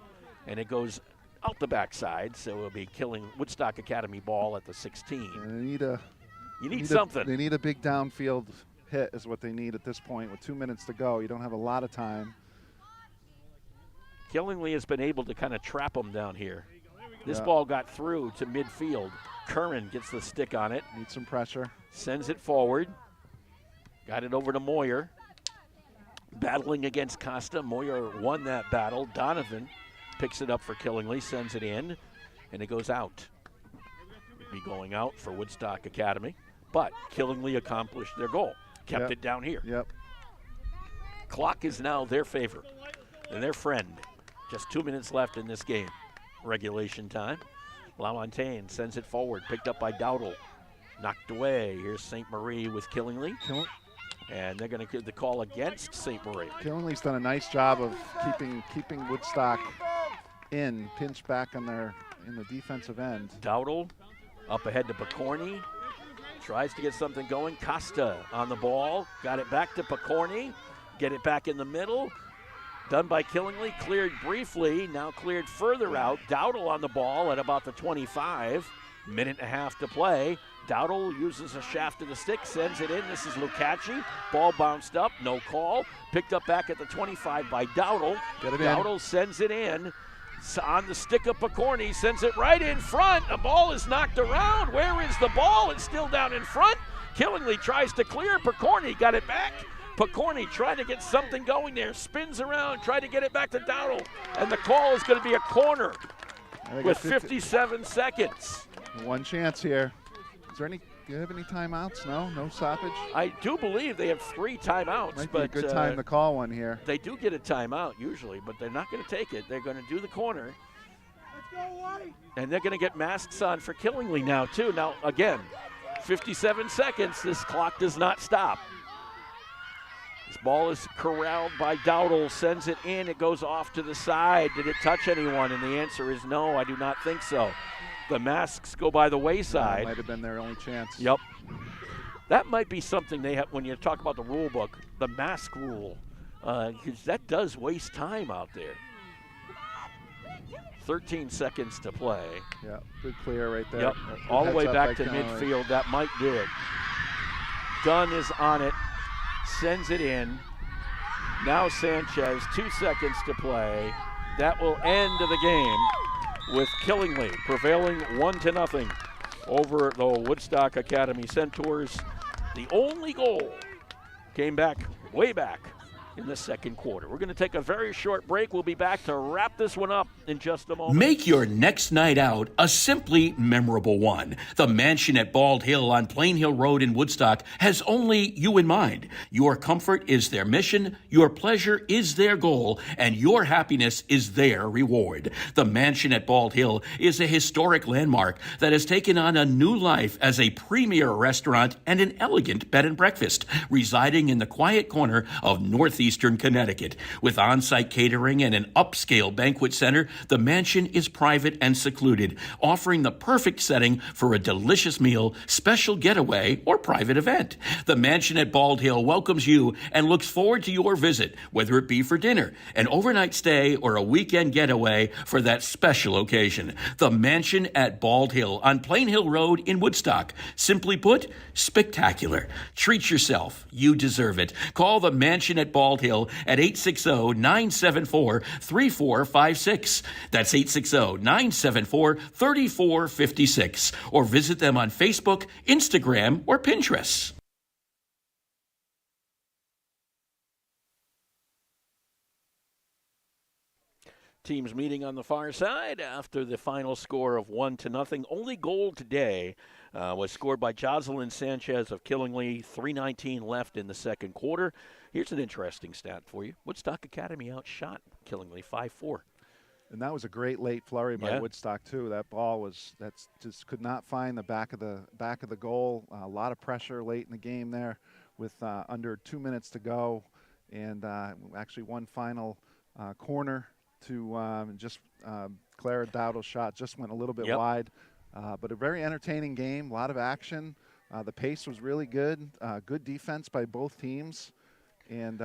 Speaker 2: and it goes out the backside, so it'll be killing Woodstock Academy ball at the 16.
Speaker 3: And
Speaker 2: you need something.
Speaker 3: They need a big downfield hit is what they need at this point. With 2 minutes to go, you don't have a lot of time.
Speaker 2: Killingly has been able to kind of trap them down here. This ball got through to midfield. Curran gets the stick on it.
Speaker 3: Needs some pressure.
Speaker 2: Sends it forward. Got it over to Moyer. Battling against Costa. Moyer won that battle. Donovan picks it up for Killingly, sends it in, and it goes out. It'll be going out for Woodstock Academy. But Killingly accomplished their goal. Kept it down here.
Speaker 3: Yep.
Speaker 2: Clock is now their favor and their friend. Just 2 minutes left in this game. Regulation time. LaMontagne sends it forward, picked up by Dowdle. Knocked away. Here's St. Marie with Killingly. And they're going to give the call against St. Marie.
Speaker 3: Killingly's done a nice job of keeping Woodstock pinched back in the defensive end.
Speaker 2: Dowdle up ahead to Picorni. Tries to get something going. Costa on the ball. Got it back to Picorni. Get it back in the middle. Done by Killingly. Cleared briefly. Now cleared further out. Dowdle on the ball at about the 25. Minute and a half to play. Dowdle uses a shaft of the stick. Sends it in. This is Lukacs. Ball bounced up. No call. Picked up back at the 25 by Dowdle. Dowdle sends it in. On the stick of Picorni, sends it right in front. The ball is knocked around. Where is the ball? It's still down in front. Killingly tries to clear. Picorni got it back. Picorni trying to get something going there. Spins around, tried to get it back to Dowdle. And the call is going to be a corner with 57 seconds.
Speaker 3: One chance here. Do you have any timeouts? No stoppage?
Speaker 2: I do believe they have 3 timeouts.
Speaker 3: Might
Speaker 2: but
Speaker 3: be a good time to call one here.
Speaker 2: They do get a timeout usually, but they're not going to take it. They're going to do the corner. And they're going to get masks on for Killingly now, too. Now, again, 57 seconds. This clock does not stop. This ball is corralled by Dowdle, sends it in. It goes off to the side. Did it touch anyone? And the answer is no, I do not think so. The masks go by the wayside.
Speaker 3: That might have been their only chance.
Speaker 2: Yep. That might be something they have when you talk about the rule book, the mask rule, because that does waste time out there. 13 seconds to play.
Speaker 3: Yeah, good clear right there.
Speaker 2: Yep,
Speaker 3: Good
Speaker 2: all the way
Speaker 3: heads up
Speaker 2: back
Speaker 3: by
Speaker 2: to
Speaker 3: Killingly.
Speaker 2: midfield. That might do it. Dunn is on it, sends it in. Now Sanchez, 2 seconds to play. That will end the game with Killingly prevailing 1-0 over the Woodstock Academy Centaurs. The only goal came back, way back, in the second quarter. We're going to take a very short break. We'll be back to wrap this one up in just a moment.
Speaker 13: Make your next night out a simply memorable one. The mansion at Bald Hill on Plain Hill Road in Woodstock has only you in mind. Your comfort is their mission, your pleasure is their goal, and your happiness is their reward. The mansion at Bald Hill is a historic landmark that has taken on a new life as a premier restaurant and an elegant bed and breakfast, residing in the quiet corner of northeastern Connecticut. With on-site catering and an upscale banquet center, the mansion is private and secluded, offering the perfect setting for a delicious meal, special getaway, or private event. The mansion at Bald Hill welcomes you and looks forward to your visit, whether it be for dinner, an overnight stay, or a weekend getaway for that special occasion. The mansion at Bald Hill on Plain Hill Road in Woodstock. Simply put, spectacular. Treat yourself. You deserve it. Call the mansion at Bald Hill at 860-974-3456. That's 860-974-3456. Or visit them on Facebook, Instagram, or Pinterest.
Speaker 2: Teams meeting on the far side after the final score of 1-0. Only goal today was scored by Jocelyn Sanchez of Killingly. 3:19 left in the second quarter. Here's an interesting stat for you. Woodstock Academy outshot Killingly 5-4.
Speaker 3: And that was a great late flurry by Woodstock too. That ball that's just could not find the back of the goal. A lot of pressure late in the game there, with under 2 minutes to go, and actually one final corner to Clara Dowdle's shot just went a little bit wide. But a very entertaining game, a lot of action. The pace was really good. Good defense by both teams. And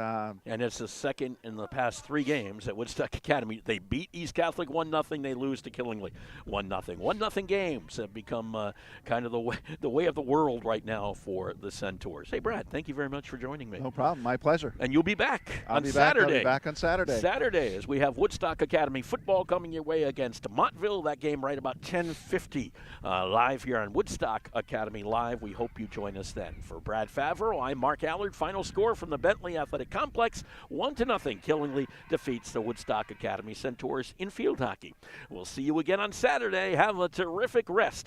Speaker 2: it's the second in the past 3 games at Woodstock Academy. They beat East Catholic 1-0. They lose to Killingly 1-0. 1-0 games have become kind of the way of the world right now for the Centaurs. Hey, Brad, thank you very much for joining me.
Speaker 3: No problem. My pleasure.
Speaker 2: And you'll be back on
Speaker 3: Saturday.
Speaker 2: I'll
Speaker 3: be back on Saturday.
Speaker 2: Saturday, as we have Woodstock Academy football coming your way against Montville. That game right about 10:50 live here on Woodstock Academy Live. We hope you join us then. For Brad Favreau, I'm Mark Allard. Final score from the Bentley Athletic Complex, 1-0. Killingly defeats the Woodstock Academy Centaurs in field hockey. We'll see you again on Saturday. Have a terrific rest